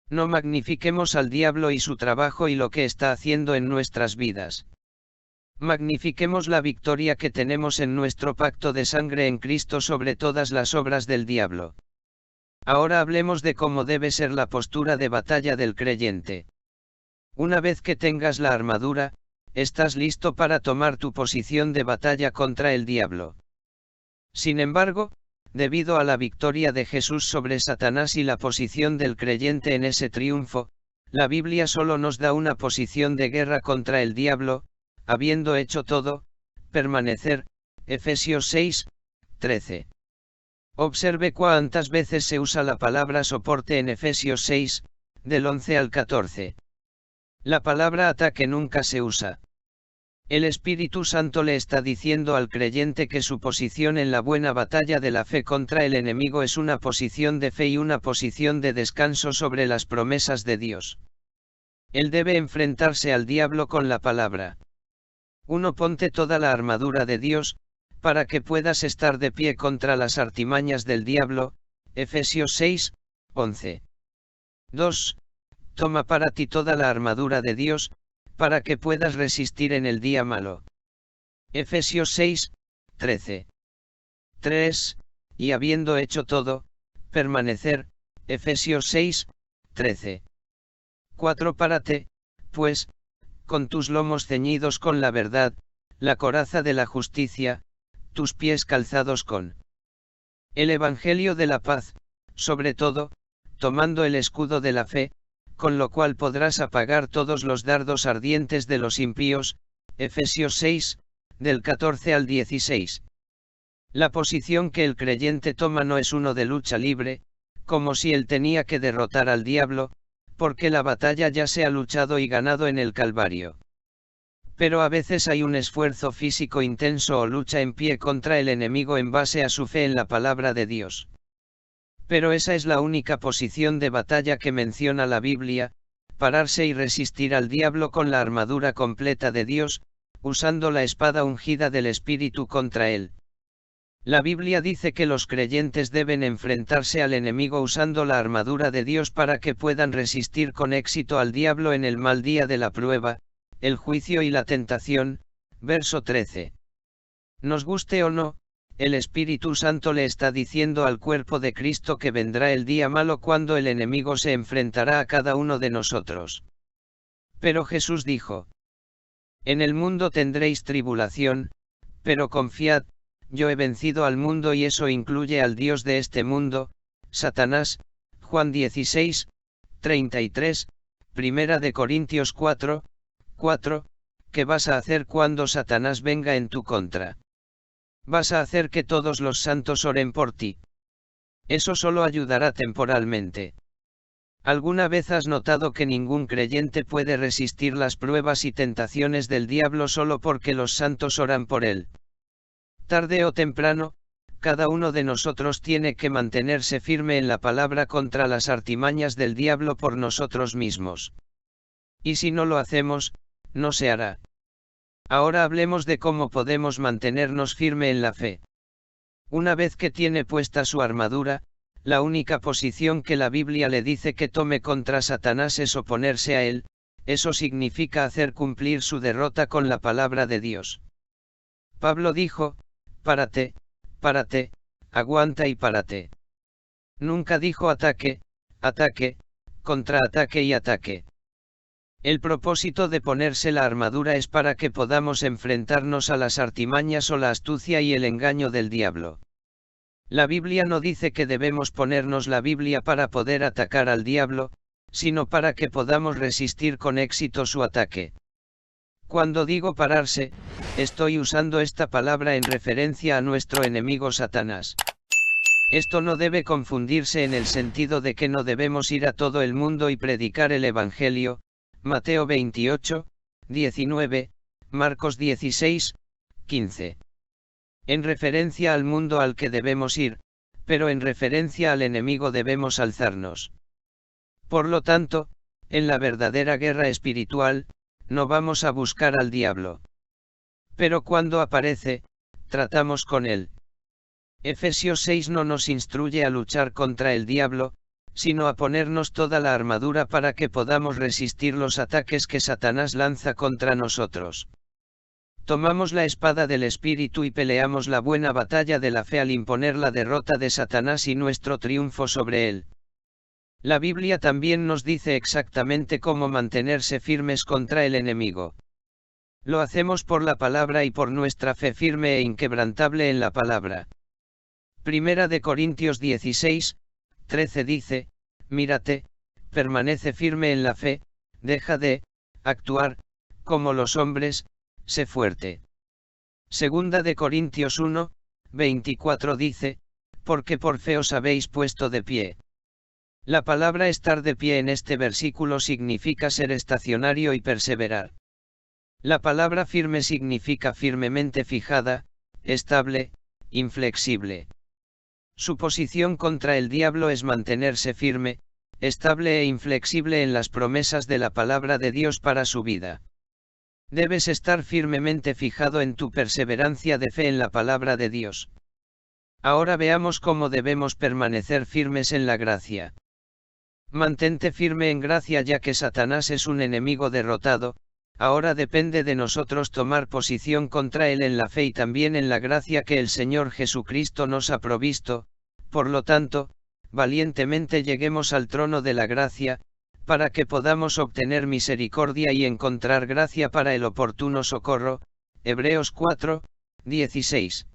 No magnifiquemos al diablo y su trabajo y lo que está haciendo en nuestras vidas. Magnifiquemos la victoria que tenemos en nuestro pacto de sangre en Cristo sobre todas las obras del diablo. Ahora hablemos de cómo debe ser la postura de batalla del creyente. Una vez que tengas la armadura, estás listo para tomar tu posición de batalla contra el diablo. Sin embargo, debido a la victoria de Jesús sobre Satanás y la posición del creyente en ese triunfo, la Biblia solo nos da una posición de guerra contra el diablo, habiendo hecho todo, permanecer, Efesios 6, 13. Observe cuántas veces se usa la palabra soporte en Efesios 6, del 11 al 14. La palabra ataque nunca se usa. El Espíritu Santo le está diciendo al creyente que su posición en la buena batalla de la fe contra el enemigo es una posición de fe y una posición de descanso sobre las promesas de Dios. Él debe enfrentarse al diablo con la palabra. 1. Ponte toda la armadura de Dios, para que puedas estar de pie contra las artimañas del diablo, Efesios 6, 11. 2. Toma para ti toda la armadura de Dios, para que puedas resistir en el día malo. Efesios 6, 13. 3. Y habiendo hecho todo, permanecer, Efesios 6, 13. 4. Párate, pues, con tus lomos ceñidos con la verdad, la coraza de la justicia, tus pies calzados con el Evangelio de la paz, sobre todo, tomando el escudo de la fe, con lo cual podrás apagar todos los dardos ardientes de los impíos, Efesios 6, del 14 al 16. La posición que el creyente toma no es uno de lucha libre, como si él tenía que derrotar al diablo, porque la batalla ya se ha luchado y ganado en el Calvario. Pero a veces hay un esfuerzo físico intenso o lucha en pie contra el enemigo en base a su fe en la palabra de Dios. Pero esa es la única posición de batalla que menciona la Biblia, pararse y resistir al diablo con la armadura completa de Dios, usando la espada ungida del Espíritu contra él. La Biblia dice que los creyentes deben enfrentarse al enemigo usando la armadura de Dios para que puedan resistir con éxito al diablo en el mal día de la prueba, el juicio y la tentación, verso 13. Nos guste o no, el Espíritu Santo le está diciendo al cuerpo de Cristo que vendrá el día malo cuando el enemigo se enfrentará a cada uno de nosotros. Pero Jesús dijo: en el mundo tendréis tribulación, pero confiad, yo he vencido al mundo, y eso incluye al Dios de este mundo, Satanás, Juan 16, 33, Primera de Corintios 4, 4, ¿qué vas a hacer cuando Satanás venga en tu contra? ¿Vas a hacer que todos los santos oren por ti? Eso solo ayudará temporalmente. ¿Alguna vez has notado que ningún creyente puede resistir las pruebas y tentaciones del diablo solo porque los santos oran por él? Tarde o temprano, cada uno de nosotros tiene que mantenerse firme en la palabra contra las artimañas del diablo por nosotros mismos. Y si no lo hacemos, no se hará. Ahora hablemos de cómo podemos mantenernos firme en la fe. Una vez que tiene puesta su armadura, la única posición que la Biblia le dice que tome contra Satanás es oponerse a él. Eso significa hacer cumplir su derrota con la palabra de Dios. Pablo dijo: párate, párate, aguanta y párate. Nunca dijo ataque, ataque, contraataque y ataque. El propósito de ponerse la armadura es para que podamos enfrentarnos a las artimañas o la astucia y el engaño del diablo. La Biblia no dice que debemos ponernos la Biblia para poder atacar al diablo, sino para que podamos resistir con éxito su ataque. Cuando digo pararse, estoy usando esta palabra en referencia a nuestro enemigo Satanás. Esto no debe confundirse en el sentido de que no debemos ir a todo el mundo y predicar el Evangelio, Mateo 28, 19, Marcos 16, 15. En referencia al mundo al que debemos ir, pero en referencia al enemigo debemos alzarnos. Por lo tanto, en la verdadera guerra espiritual, no vamos a buscar al diablo. Pero cuando aparece, tratamos con él. Efesios 6 no nos instruye a luchar contra el diablo, sino a ponernos toda la armadura para que podamos resistir los ataques que Satanás lanza contra nosotros. Tomamos la espada del Espíritu y peleamos la buena batalla de la fe al imponer la derrota de Satanás y nuestro triunfo sobre él. La Biblia también nos dice exactamente cómo mantenerse firmes contra el enemigo. Lo hacemos por la palabra y por nuestra fe firme e inquebrantable en la palabra. Primera de Corintios 16, 13 dice: mírate, permanece firme en la fe, deja de actuar como los hombres, sé fuerte. Segunda de Corintios 1, 24 dice, porque por fe os habéis puesto de pie. La palabra estar de pie en este versículo significa ser estacionario y perseverar. La palabra firme significa firmemente fijada, estable, inflexible. Su posición contra el diablo es mantenerse firme, estable e inflexible en las promesas de la palabra de Dios para su vida. Debes estar firmemente fijado en tu perseverancia de fe en la palabra de Dios. Ahora veamos cómo debemos permanecer firmes en la gracia. Mantente firme en gracia ya que Satanás es un enemigo derrotado. Ahora depende de nosotros tomar posición contra él en la fe y también en la gracia que el Señor Jesucristo nos ha provisto. Por lo tanto, valientemente lleguemos al trono de la gracia, para que podamos obtener misericordia y encontrar gracia para el oportuno socorro. Hebreos 4, 16.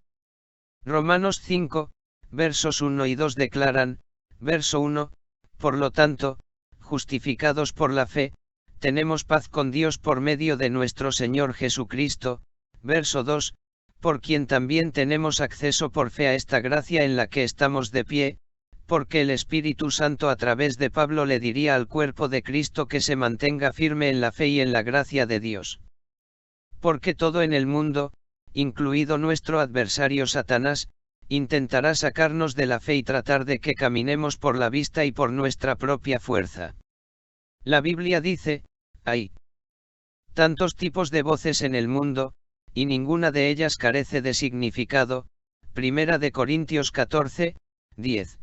Romanos 5, versos 1 y 2 declaran, verso 1, por lo tanto, justificados por la fe, tenemos paz con Dios por medio de nuestro Señor Jesucristo. Verso 2, por quien también tenemos acceso por fe a esta gracia en la que estamos de pie, porque el Espíritu Santo a través de Pablo le diría al cuerpo de Cristo que se mantenga firme en la fe y en la gracia de Dios. Porque todo en el mundo, incluido nuestro adversario Satanás, intentará sacarnos de la fe y tratar de que caminemos por la vista y por nuestra propia fuerza. La Biblia dice, hay tantos tipos de voces en el mundo, y ninguna de ellas carece de significado. Primera de Corintios 14, 10.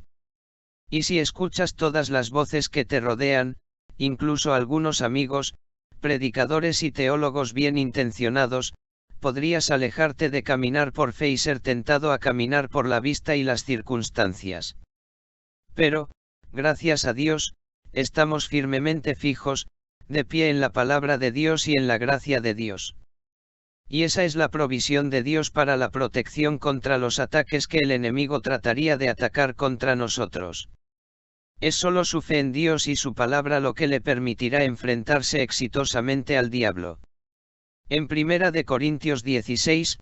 Y si escuchas todas las voces que te rodean, incluso algunos amigos, predicadores y teólogos bien intencionados, podrías alejarte de caminar por fe y ser tentado a caminar por la vista y las circunstancias. Pero, gracias a Dios, estamos firmemente fijos, de pie en la palabra de Dios y en la gracia de Dios. Y esa es la provisión de Dios para la protección contra los ataques que el enemigo trataría de atacar contra nosotros. Es solo su fe en Dios y su palabra lo que le permitirá enfrentarse exitosamente al diablo. En 1 de Corintios 16,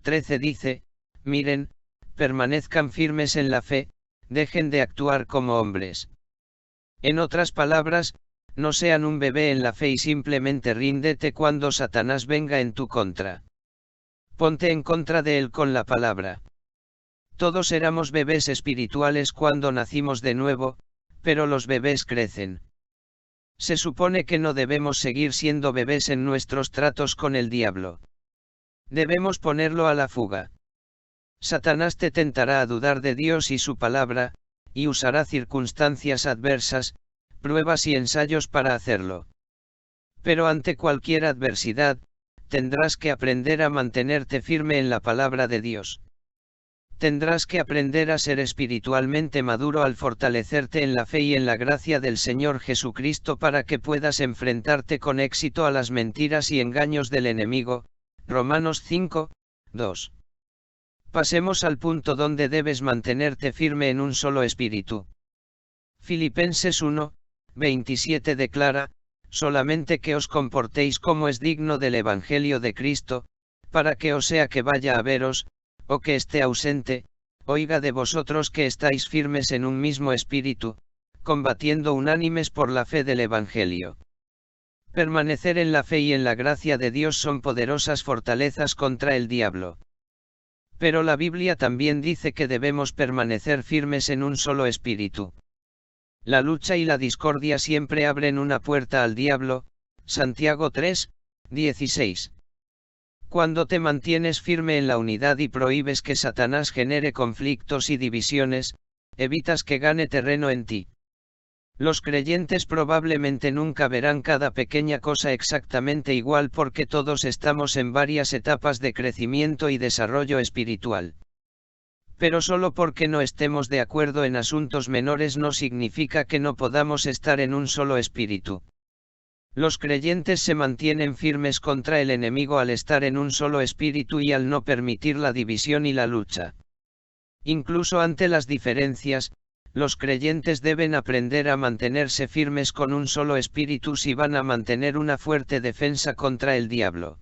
13 dice, miren, permanezcan firmes en la fe, dejen de actuar como hombres. En otras palabras, no sean un bebé en la fe y simplemente ríndete cuando Satanás venga en tu contra. Ponte en contra de él con la palabra. Todos éramos bebés espirituales cuando nacimos de nuevo, pero los bebés crecen. Se supone que no debemos seguir siendo bebés en nuestros tratos con el diablo. Debemos ponerlo a la fuga. Satanás te tentará a dudar de Dios y su palabra, y usará circunstancias adversas, pruebas y ensayos para hacerlo. Pero ante cualquier adversidad, tendrás que aprender a mantenerte firme en la palabra de Dios. Tendrás que aprender a ser espiritualmente maduro al fortalecerte en la fe y en la gracia del Señor Jesucristo para que puedas enfrentarte con éxito a las mentiras y engaños del enemigo. Romanos 5, 2. Pasemos al punto donde debes mantenerte firme en un solo espíritu. Filipenses 1, 27 declara, solamente que os comportéis como es digno del Evangelio de Cristo, para que o sea que vaya a veros, o que esté ausente, oiga de vosotros que estáis firmes en un mismo espíritu, combatiendo unánimes por la fe del Evangelio. Permanecer en la fe y en la gracia de Dios son poderosas fortalezas contra el diablo. Pero la Biblia también dice que debemos permanecer firmes en un solo espíritu. La lucha y la discordia siempre abren una puerta al diablo. Santiago 3, 16. Cuando te mantienes firme en la unidad y prohíbes que Satanás genere conflictos y divisiones, evitas que gane terreno en ti. Los creyentes probablemente nunca verán cada pequeña cosa exactamente igual porque todos estamos en varias etapas de crecimiento y desarrollo espiritual. Pero solo porque no estemos de acuerdo en asuntos menores no significa que no podamos estar en un solo espíritu. Los creyentes se mantienen firmes contra el enemigo al estar en un solo espíritu y al no permitir la división y la lucha. Incluso ante las diferencias, los creyentes deben aprender a mantenerse firmes con un solo espíritu si van a mantener una fuerte defensa contra el diablo.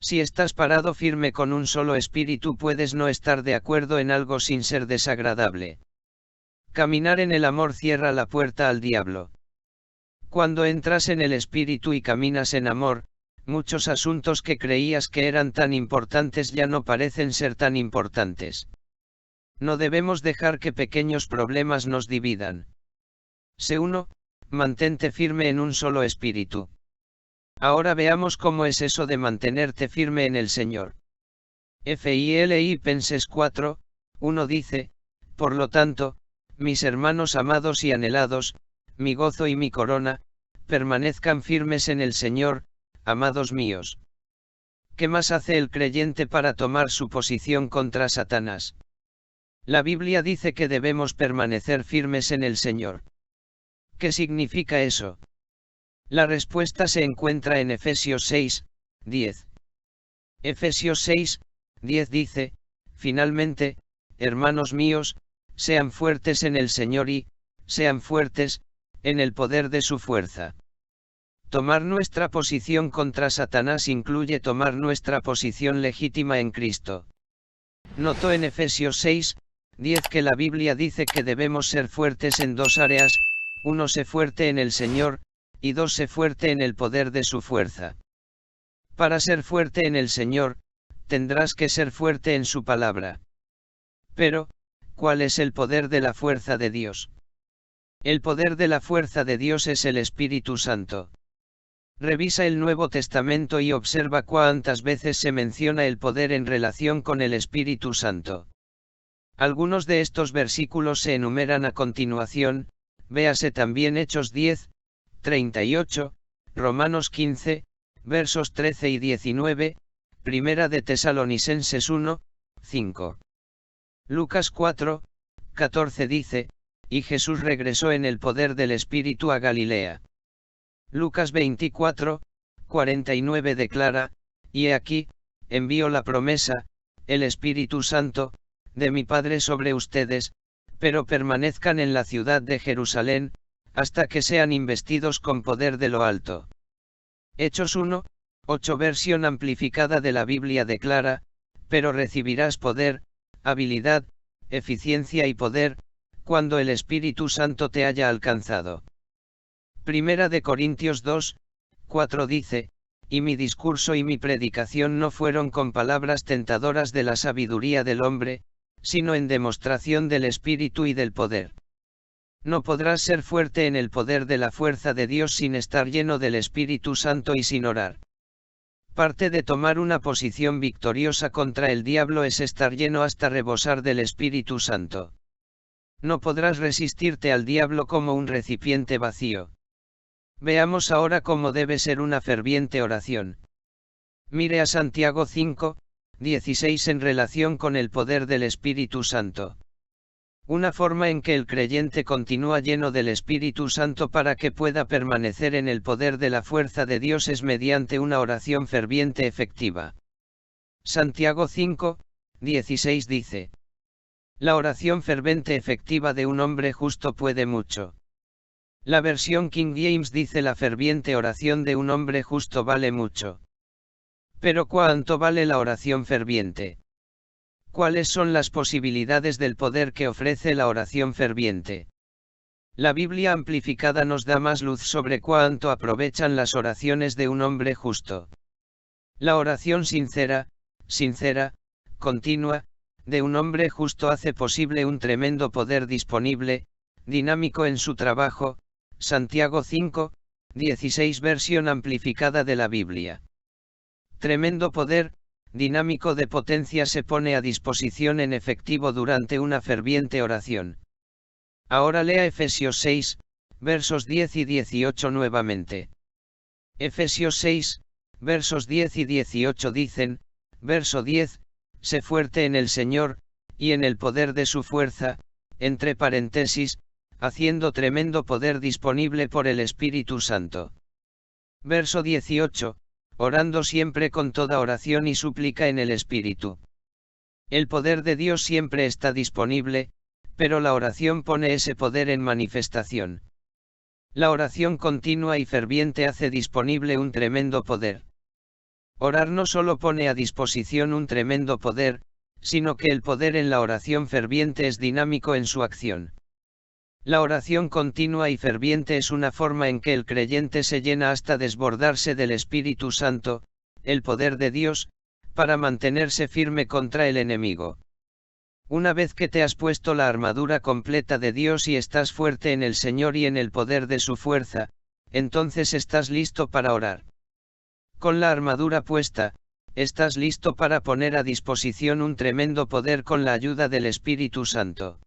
Si estás parado firme con un solo espíritu, puedes no estar de acuerdo en algo sin ser desagradable. Caminar en el amor cierra la puerta al diablo. Cuando entras en el espíritu y caminas en amor, muchos asuntos que creías que eran tan importantes ya no parecen ser tan importantes. No debemos dejar que pequeños problemas nos dividan. C1. Mantente firme en un solo espíritu. Ahora veamos cómo es eso de mantenerte firme en el Señor. Filipenses 4:1 dice: por lo tanto, mis hermanos amados y anhelados, mi gozo y mi corona, permanezcan firmes en el Señor, amados míos. ¿Qué más hace el creyente para tomar su posición contra Satanás? La Biblia dice que debemos permanecer firmes en el Señor. ¿Qué significa eso? La respuesta se encuentra en Efesios 6:10. Efesios 6:10 dice: finalmente, hermanos míos, sean fuertes en el Señor y, sean fuertes, en el poder de su fuerza. Tomar nuestra posición contra Satanás incluye tomar nuestra posición legítima en Cristo. Notó en Efesios 6:10 que la Biblia dice que debemos ser fuertes en dos áreas: 1, sé fuerte en el Señor, y 2, sé fuerte en el poder de su fuerza. Para ser fuerte en el Señor, tendrás que ser fuerte en su palabra. Pero, ¿cuál es el poder de la fuerza de Dios? El poder de la fuerza de Dios es el Espíritu Santo. Revisa el Nuevo Testamento y observa cuántas veces se menciona el poder en relación con el Espíritu Santo. Algunos de estos versículos se enumeran a continuación, véase también Hechos 10:38, Romanos 15, versos 13 y 19, Primera de Tesalonicenses 1:5. Lucas 4:14 dice: y Jesús regresó en el poder del Espíritu a Galilea. Lucas 24:49 declara: y he aquí, envío la promesa, el Espíritu Santo, de mi Padre sobre ustedes, pero permanezcan en la ciudad de Jerusalén, hasta que sean investidos con poder de lo alto. Hechos 1:8 versión amplificada de la Biblia declara: pero recibirás poder, habilidad, eficiencia y poder, cuando el Espíritu Santo te haya alcanzado. Primera de Corintios 2:4 dice: y mi discurso y mi predicación no fueron con palabras tentadoras de la sabiduría del hombre, sino en demostración del Espíritu y del poder. No podrás ser fuerte en el poder de la fuerza de Dios sin estar lleno del Espíritu Santo y sin orar. Parte de tomar una posición victoriosa contra el diablo es estar lleno hasta rebosar del Espíritu Santo. No podrás resistirte al diablo como un recipiente vacío. Veamos ahora cómo debe ser una ferviente oración. Mire a Santiago 5:16 en relación con el poder del Espíritu Santo. Una forma en que el creyente continúa lleno del Espíritu Santo para que pueda permanecer en el poder de la fuerza de Dios es mediante una oración ferviente efectiva. Santiago 5:16 dice: la oración fervente efectiva de un hombre justo puede mucho. La versión King James dice: la ferviente oración de un hombre justo vale mucho. Pero ¿cuánto vale la oración ferviente? ¿Cuáles son las posibilidades del poder que ofrece la oración ferviente? La Biblia amplificada nos da más luz sobre cuánto aprovechan las oraciones de un hombre justo. La oración sincera, continua, de un hombre justo hace posible un tremendo poder disponible, dinámico en su trabajo. Santiago 5:16 versión amplificada de la Biblia. Tremendo poder, dinámico de potencia se pone a disposición en efectivo durante una ferviente oración. Ahora lea Efesios 6, versos 10 y 18 nuevamente. Efesios 6, versos 10 y 18 dicen: verso 10, sé fuerte en el Señor, y en el poder de su fuerza, entre paréntesis, haciendo tremendo poder disponible por el Espíritu Santo. Verso 18, orando siempre con toda oración y súplica en el Espíritu. El poder de Dios siempre está disponible, pero la oración pone ese poder en manifestación. La oración continua y ferviente hace disponible un tremendo poder. Orar no solo pone a disposición un tremendo poder, sino que el poder en la oración ferviente es dinámico en su acción. La oración continua y ferviente es una forma en que el creyente se llena hasta desbordarse del Espíritu Santo, el poder de Dios, para mantenerse firme contra el enemigo. Una vez que te has puesto la armadura completa de Dios y estás fuerte en el Señor y en el poder de su fuerza, entonces estás listo para orar. Con la armadura puesta, estás listo para poner a disposición un tremendo poder con la ayuda del Espíritu Santo.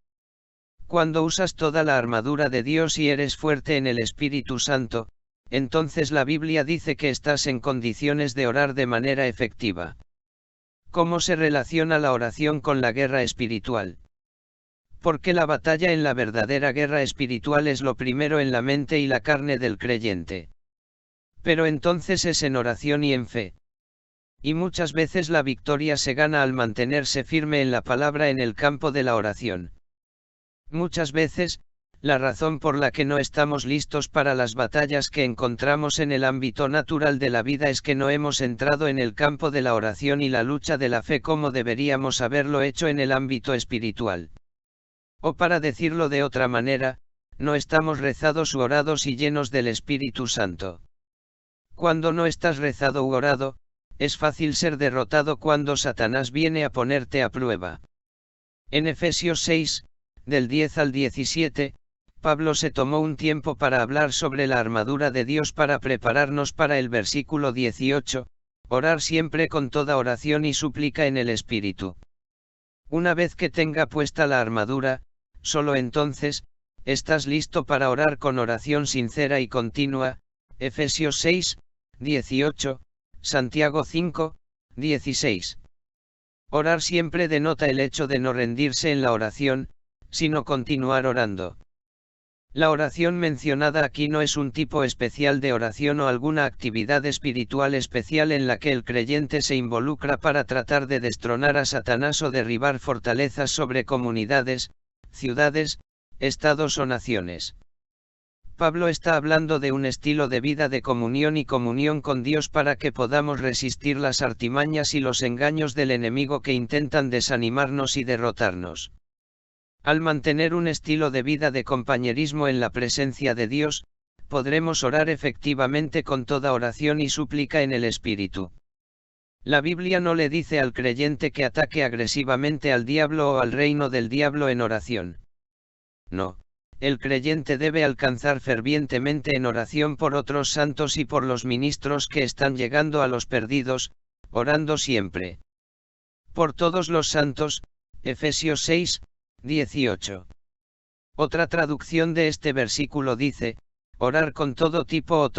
Cuando usas toda la armadura de Dios y eres fuerte en el Espíritu Santo, entonces la Biblia dice que estás en condiciones de orar de manera efectiva. ¿Cómo se relaciona la oración con la guerra espiritual? Porque la batalla en la verdadera guerra espiritual es lo primero en la mente y la carne del creyente. Pero entonces es en oración y en fe. Y muchas veces la victoria se gana al mantenerse firme en la palabra en el campo de la oración. Muchas veces, la razón por la que no estamos listos para las batallas que encontramos en el ámbito natural de la vida es que no hemos entrado en el campo de la oración y la lucha de la fe como deberíamos haberlo hecho en el ámbito espiritual. O para decirlo de otra manera, no estamos rezados u orados y llenos del Espíritu Santo. Cuando no estás rezado u orado, es fácil ser derrotado cuando Satanás viene a ponerte a prueba. En Efesios 6, del 10 al 17, Pablo se tomó un tiempo para hablar sobre la armadura de Dios para prepararnos para el versículo 18, orar siempre con toda oración y súplica en el Espíritu. Una vez que tenga puesta la armadura, solo entonces, estás listo para orar con oración sincera y continua, Efesios 6, 18, Santiago 5, 16. Orar siempre denota el hecho de no rendirse en la oración, sino continuar orando. La oración mencionada aquí no es un tipo especial de oración o alguna actividad espiritual especial en la que el creyente se involucra para tratar de destronar a Satanás o derribar fortalezas sobre comunidades, ciudades, estados o naciones. Pablo está hablando de un estilo de vida de comunión y comunión con Dios para que podamos resistir las artimañas y los engaños del enemigo que intentan desanimarnos y derrotarnos. Al mantener un estilo de vida de compañerismo en la presencia de Dios, podremos orar efectivamente con toda oración y súplica en el Espíritu. La Biblia no le dice al creyente que ataque agresivamente al diablo o al reino del diablo en oración. No, el creyente debe alcanzar fervientemente en oración por otros santos y por los ministros que están llegando a los perdidos, orando siempre. Por todos los santos, Efesios 6, 18. Otra traducción de este versículo dice, orar con todo tipo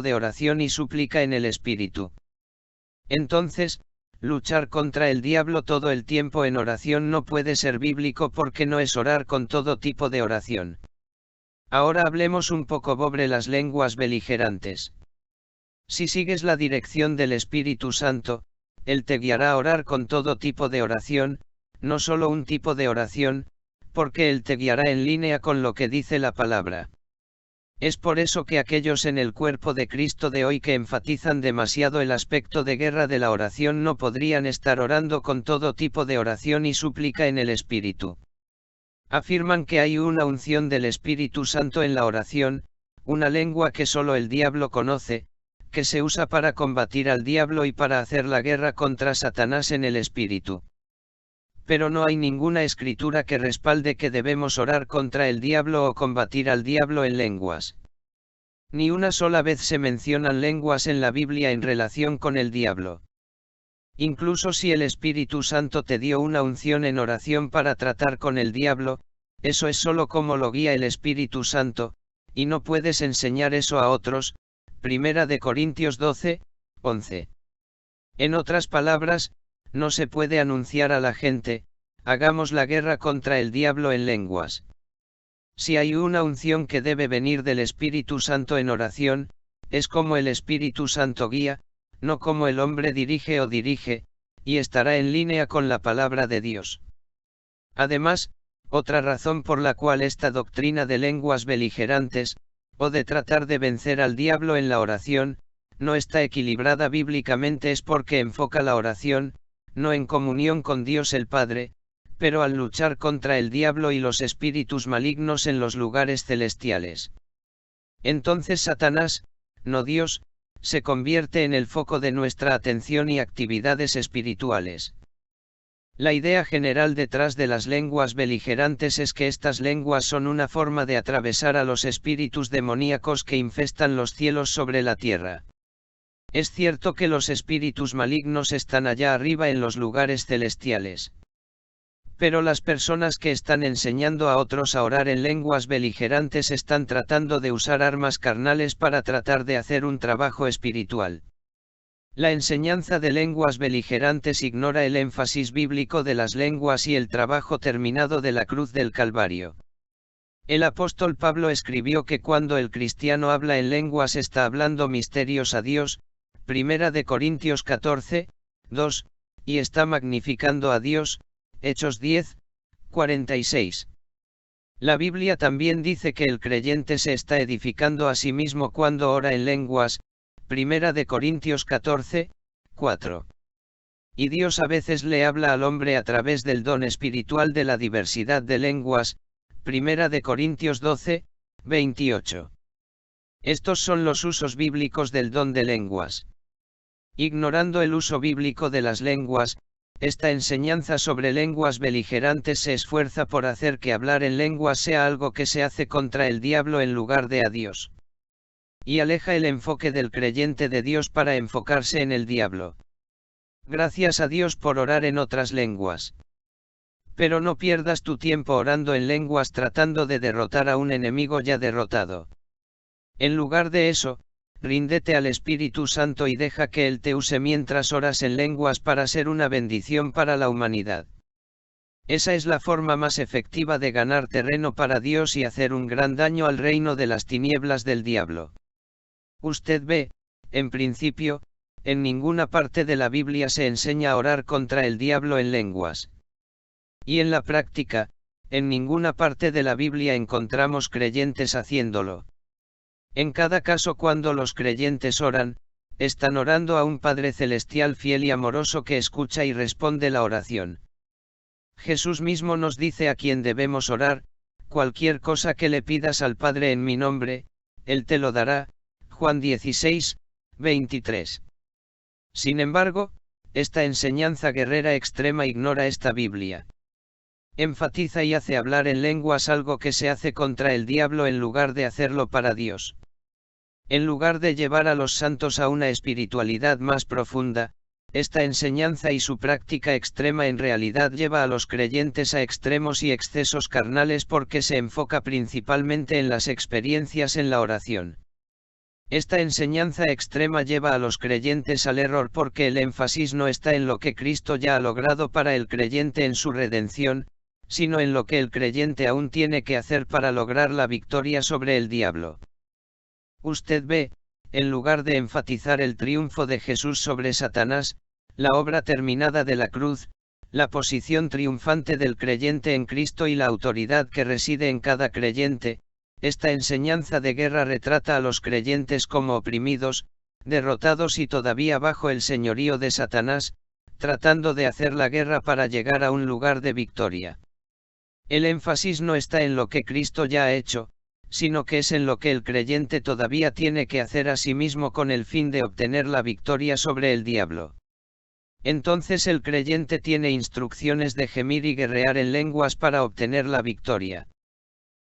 de oración y súplica en el Espíritu. Entonces, luchar contra el diablo todo el tiempo en oración no puede ser bíblico porque no es orar con todo tipo de oración. Ahora hablemos un poco sobre las lenguas beligerantes. Si sigues la dirección del Espíritu Santo, Él te guiará a orar con todo tipo de oración, no solo un tipo de oración, porque Él te guiará en línea con lo que dice la palabra. Es por eso que aquellos en el cuerpo de Cristo de hoy que enfatizan demasiado el aspecto de guerra de la oración no podrían estar orando con todo tipo de oración y súplica en el Espíritu. Afirman que hay una unción del Espíritu Santo en la oración, una lengua que solo el diablo conoce, que se usa para combatir al diablo y para hacer la guerra contra Satanás en el Espíritu. Pero no hay ninguna escritura que respalde que debemos orar contra el diablo o combatir al diablo en lenguas. Ni una sola vez se mencionan lenguas en la Biblia en relación con el diablo. Incluso si el Espíritu Santo te dio una unción en oración para tratar con el diablo, eso es solo como lo guía el Espíritu Santo, y no puedes enseñar eso a otros. 1 Corintios 12, 11. En otras palabras, no se puede anunciar a la gente, hagamos la guerra contra el diablo en lenguas. Si hay una unción que debe venir del Espíritu Santo en oración, es como el Espíritu Santo guía, no como el hombre dirige, y estará en línea con la palabra de Dios. Además, otra razón por la cual esta doctrina de lenguas beligerantes, o de tratar de vencer al diablo en la oración, no está equilibrada bíblicamente es porque enfoca la oración, no en comunión con Dios el Padre, pero al luchar contra el diablo y los espíritus malignos en los lugares celestiales. Entonces Satanás, no Dios, se convierte en el foco de nuestra atención y actividades espirituales. La idea general detrás de las lenguas beligerantes es que estas lenguas son una forma de atravesar a los espíritus demoníacos que infestan los cielos sobre la tierra. Es cierto que los espíritus malignos están allá arriba en los lugares celestiales. Pero las personas que están enseñando a otros a orar en lenguas beligerantes están tratando de usar armas carnales para tratar de hacer un trabajo espiritual. La enseñanza de lenguas beligerantes ignora el énfasis bíblico de las lenguas y el trabajo terminado de la cruz del Calvario. El apóstol Pablo escribió que cuando el cristiano habla en lenguas está hablando misterios a Dios, 1 Corintios 14, 2, y está magnificando a Dios, Hechos 10, 46. La Biblia también dice que el creyente se está edificando a sí mismo cuando ora en lenguas, 1 Corintios 14, 4. Y Dios a veces le habla al hombre a través del don espiritual de la diversidad de lenguas, 1 Corintios 12, 28. Estos son los usos bíblicos del don de lenguas. Ignorando el uso bíblico de las lenguas, esta enseñanza sobre lenguas beligerantes se esfuerza por hacer que hablar en lenguas sea algo que se hace contra el diablo en lugar de a Dios. Y aleja el enfoque del creyente de Dios para enfocarse en el diablo. Gracias a Dios por orar en otras lenguas. Pero no pierdas tu tiempo orando en lenguas tratando de derrotar a un enemigo ya derrotado. En lugar de eso, ríndete al Espíritu Santo y deja que Él te use mientras oras en lenguas para ser una bendición para la humanidad. Esa es la forma más efectiva de ganar terreno para Dios y hacer un gran daño al reino de las tinieblas del diablo. Usted ve, en principio, en ninguna parte de la Biblia se enseña a orar contra el diablo en lenguas. Y en la práctica, en ninguna parte de la Biblia encontramos creyentes haciéndolo. En cada caso cuando los creyentes oran, están orando a un Padre Celestial fiel y amoroso que escucha y responde la oración. Jesús mismo nos dice a quién debemos orar: cualquier cosa que le pidas al Padre en mi nombre, Él te lo dará. Juan 16, 23. Sin embargo, esta enseñanza guerrera extrema ignora esta Biblia. Enfatiza y hace hablar en lenguas algo que se hace contra el diablo en lugar de hacerlo para Dios. En lugar de llevar a los santos a una espiritualidad más profunda, esta enseñanza y su práctica extrema en realidad lleva a los creyentes a extremos y excesos carnales porque se enfoca principalmente en las experiencias en la oración. Esta enseñanza extrema lleva a los creyentes al error porque el énfasis no está en lo que Cristo ya ha logrado para el creyente en su redención, sino en lo que el creyente aún tiene que hacer para lograr la victoria sobre el diablo. Usted ve, en lugar de enfatizar el triunfo de Jesús sobre Satanás, la obra terminada de la cruz, la posición triunfante del creyente en Cristo y la autoridad que reside en cada creyente, esta enseñanza de guerra retrata a los creyentes como oprimidos, derrotados y todavía bajo el señorío de Satanás, tratando de hacer la guerra para llegar a un lugar de victoria. El énfasis no está en lo que Cristo ya ha hecho, sino que es en lo que el creyente todavía tiene que hacer a sí mismo con el fin de obtener la victoria sobre el diablo. Entonces el creyente tiene instrucciones de gemir y guerrear en lenguas para obtener la victoria.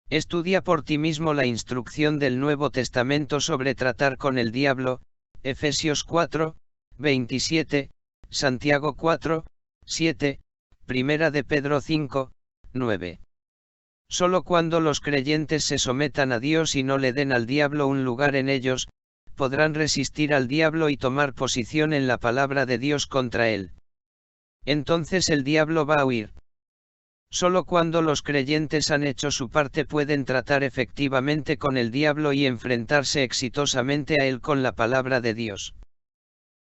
Estudia por ti mismo la instrucción del Nuevo Testamento sobre tratar con el diablo, Efesios 4, 27, Santiago 4, 7, Primera de Pedro 5, 9. Solo cuando los creyentes se sometan a Dios y no le den al diablo un lugar en ellos, podrán resistir al diablo y tomar posición en la palabra de Dios contra él. Entonces el diablo va a huir. Solo cuando los creyentes han hecho su parte pueden tratar efectivamente con el diablo y enfrentarse exitosamente a él con la palabra de Dios.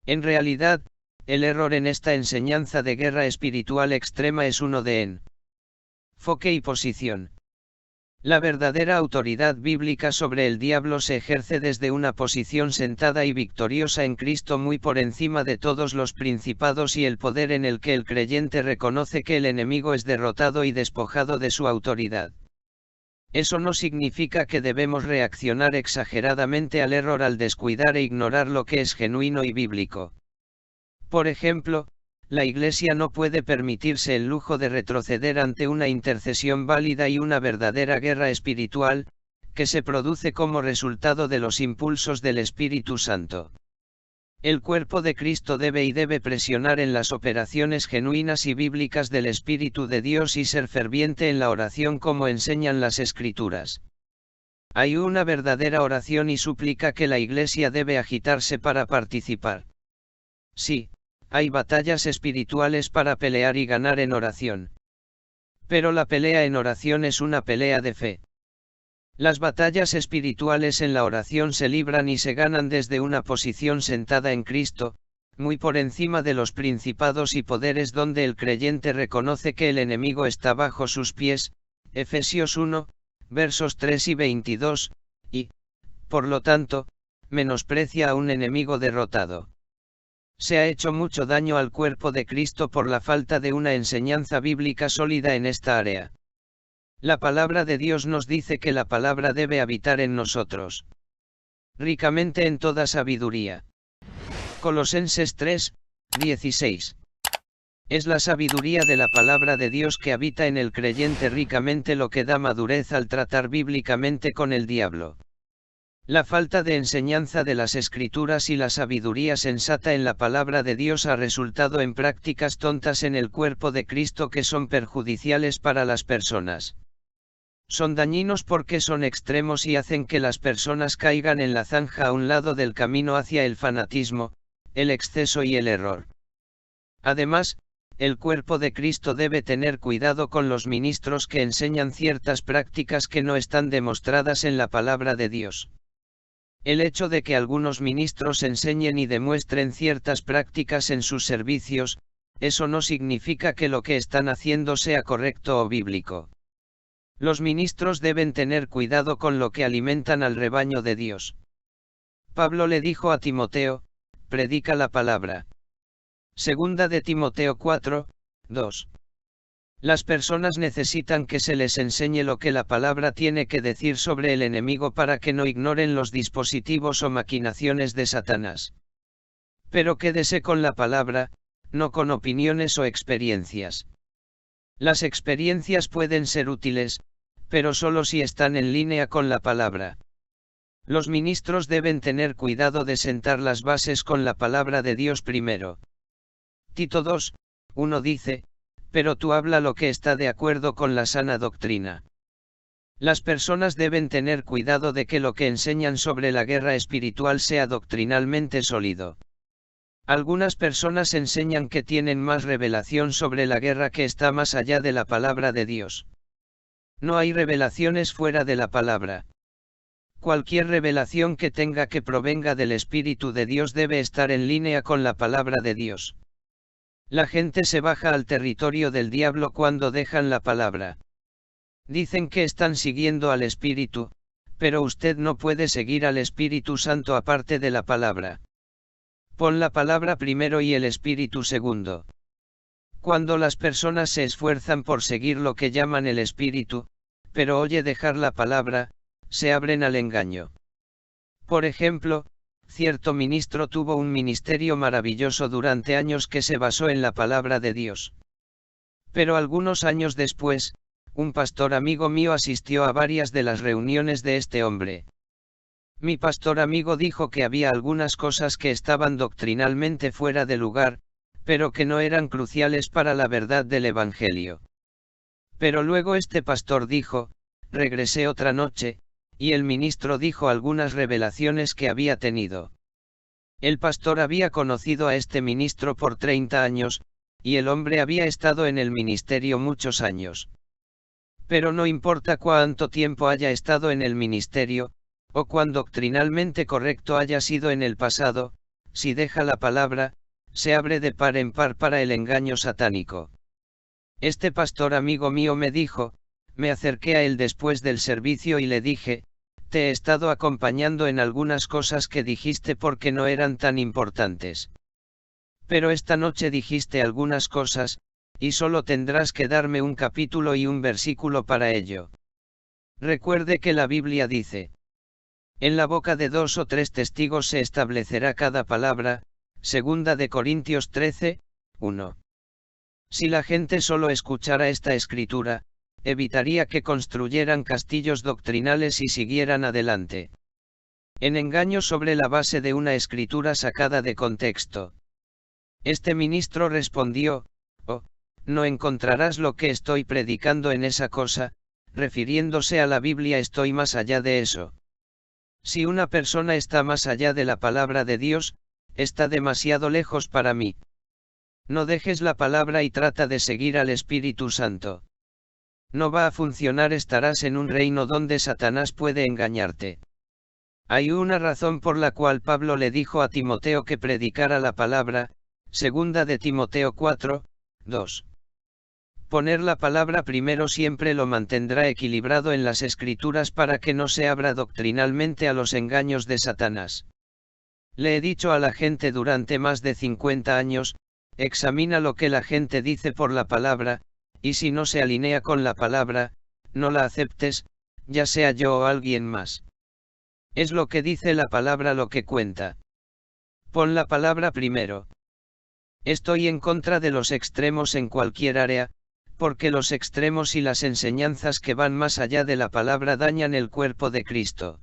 En realidad, el error en esta enseñanza de guerra espiritual extrema es uno de enfoque y posición. La verdadera autoridad bíblica sobre el diablo se ejerce desde una posición sentada y victoriosa en Cristo muy por encima de todos los principados y el poder, en el que el creyente reconoce que el enemigo es derrotado y despojado de su autoridad. Eso no significa que debemos reaccionar exageradamente al error al descuidar e ignorar lo que es genuino y bíblico. Por ejemplo, la Iglesia no puede permitirse el lujo de retroceder ante una intercesión válida y una verdadera guerra espiritual, que se produce como resultado de los impulsos del Espíritu Santo. El cuerpo de Cristo debe presionar en las operaciones genuinas y bíblicas del Espíritu de Dios y ser ferviente en la oración como enseñan las Escrituras. Hay una verdadera oración y súplica que la Iglesia debe agitarse para participar. Sí, hay batallas espirituales para pelear y ganar en oración. Pero la pelea en oración es una pelea de fe. Las batallas espirituales en la oración se libran y se ganan desde una posición sentada en Cristo, muy por encima de los principados y poderes, donde el creyente reconoce que el enemigo está bajo sus pies, Efesios 1, versos 3 y 22, y, por lo tanto, menosprecia a un enemigo derrotado. Se ha hecho mucho daño al cuerpo de Cristo por la falta de una enseñanza bíblica sólida en esta área. La palabra de Dios nos dice que la palabra debe habitar en nosotros ricamente en toda sabiduría. Colosenses 3, 16. Es la sabiduría de la palabra de Dios que habita en el creyente ricamente lo que da madurez al tratar bíblicamente con el diablo. La falta de enseñanza de las Escrituras y la sabiduría sensata en la palabra de Dios ha resultado en prácticas tontas en el cuerpo de Cristo que son perjudiciales para las personas. Son dañinos porque son extremos y hacen que las personas caigan en la zanja a un lado del camino hacia el fanatismo, el exceso y el error. Además, el cuerpo de Cristo debe tener cuidado con los ministros que enseñan ciertas prácticas que no están demostradas en la palabra de Dios. El hecho de que algunos ministros enseñen y demuestren ciertas prácticas en sus servicios, eso no significa que lo que están haciendo sea correcto o bíblico. Los ministros deben tener cuidado con lo que alimentan al rebaño de Dios. Pablo le dijo a Timoteo: predica la palabra. Segunda de Timoteo 4, 2. Las personas necesitan que se les enseñe lo que la palabra tiene que decir sobre el enemigo para que no ignoren los dispositivos o maquinaciones de Satanás. Pero quédese con la palabra, no con opiniones o experiencias. Las experiencias pueden ser útiles, pero solo si están en línea con la palabra. Los ministros deben tener cuidado de sentar las bases con la palabra de Dios primero. Tito 2, 1 dice: pero tú habla lo que está de acuerdo con la sana doctrina. Las personas deben tener cuidado de que lo que enseñan sobre la guerra espiritual sea doctrinalmente sólido. Algunas personas enseñan que tienen más revelación sobre la guerra que está más allá de la palabra de Dios. No hay revelaciones fuera de la palabra. Cualquier revelación que tenga que provenga del Espíritu de Dios debe estar en línea con la palabra de Dios. La gente se baja al territorio del diablo cuando dejan la palabra. Dicen que están siguiendo al Espíritu, pero usted no puede seguir al Espíritu Santo aparte de la palabra. Pon la palabra primero y el Espíritu segundo. Cuando las personas se esfuerzan por seguir lo que llaman el Espíritu, pero oye dejar la palabra, se abren al engaño. Por ejemplo, cierto ministro tuvo un ministerio maravilloso durante años que se basó en la palabra de Dios. Pero algunos años después, un pastor amigo mío asistió a varias de las reuniones de este hombre. Mi pastor amigo dijo que había algunas cosas que estaban doctrinalmente fuera de lugar, pero que no eran cruciales para la verdad del Evangelio. Pero luego este pastor dijo: regresé otra noche, y el ministro dijo algunas revelaciones que había tenido. El pastor había conocido a este ministro por 30 años, y el hombre había estado en el ministerio muchos años. Pero no importa cuánto tiempo haya estado en el ministerio, o cuán doctrinalmente correcto haya sido en el pasado, si deja la palabra, se abre de par en par para el engaño satánico. Este pastor amigo mío me dijo: me acerqué a él después del servicio y le dije, te he estado acompañando en algunas cosas que dijiste porque no eran tan importantes. Pero esta noche dijiste algunas cosas, y solo tendrás que darme un capítulo y un versículo para ello. Recuerde que la Biblia dice, en la boca de 2 o 3 testigos se establecerá cada palabra, 2 de Corintios 13, 1. Si la gente solo escuchara esta escritura, evitaría que construyeran castillos doctrinales y siguieran adelante en engaño sobre la base de una escritura sacada de contexto. Este ministro respondió, oh, no encontrarás lo que estoy predicando en esa cosa, refiriéndose a la Biblia. Estoy más allá de eso. Si una persona está más allá de la palabra de Dios, está demasiado lejos para mí. No dejes la palabra y trata de seguir al Espíritu Santo. No va a funcionar, estarás en un reino donde Satanás puede engañarte. Hay una razón por la cual Pablo le dijo a Timoteo que predicara la palabra, 2 de Timoteo 4, 2. Poner la palabra primero siempre lo mantendrá equilibrado en las escrituras para que no se abra doctrinalmente a los engaños de Satanás. Le he dicho a la gente durante más de 50 años, examina lo que la gente dice por la palabra, y si no se alinea con la palabra, no la aceptes, ya sea yo o alguien más. Es lo que dice la palabra lo que cuenta. Pon la palabra primero. Estoy en contra de los extremos en cualquier área, porque los extremos y las enseñanzas que van más allá de la palabra dañan el cuerpo de Cristo.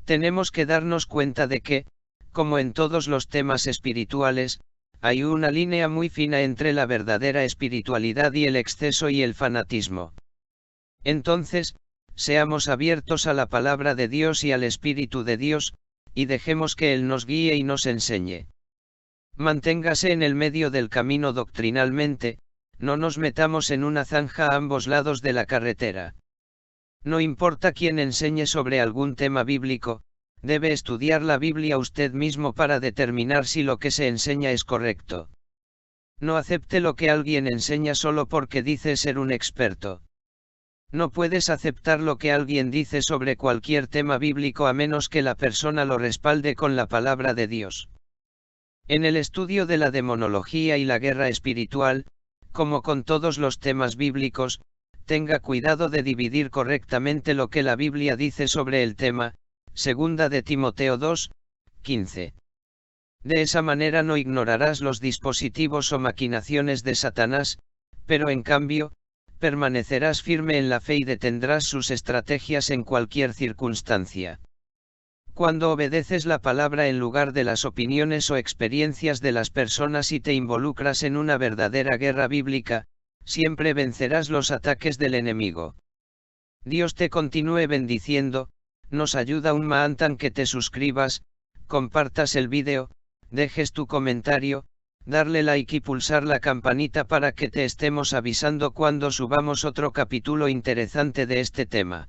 Tenemos que darnos cuenta de que, como en todos los temas espirituales, hay una línea muy fina entre la verdadera espiritualidad y el exceso y el fanatismo. Entonces, seamos abiertos a la palabra de Dios y al Espíritu de Dios, y dejemos que Él nos guíe y nos enseñe. Manténgase en el medio del camino doctrinalmente, no nos metamos en una zanja a ambos lados de la carretera. No importa quién enseñe sobre algún tema bíblico, debe estudiar la Biblia usted mismo para determinar si lo que se enseña es correcto. No acepte lo que alguien enseña solo porque dice ser un experto. No puedes aceptar lo que alguien dice sobre cualquier tema bíblico a menos que la persona lo respalde con la palabra de Dios. En el estudio de la demonología y la guerra espiritual, como con todos los temas bíblicos, tenga cuidado de dividir correctamente lo que la Biblia dice sobre el tema, 2 de Timoteo 2, 15. De esa manera no ignorarás los dispositivos o maquinaciones de Satanás, pero en cambio, permanecerás firme en la fe y detendrás sus estrategias en cualquier circunstancia. Cuando obedeces la palabra en lugar de las opiniones o experiencias de las personas y te involucras en una verdadera guerra bíblica, siempre vencerás los ataques del enemigo. Dios te continúe bendiciendo. Nos ayuda un maantan que te suscribas, compartas el vídeo, dejes tu comentario, darle like y pulsar la campanita para que te estemos avisando cuando subamos otro capítulo interesante de este tema.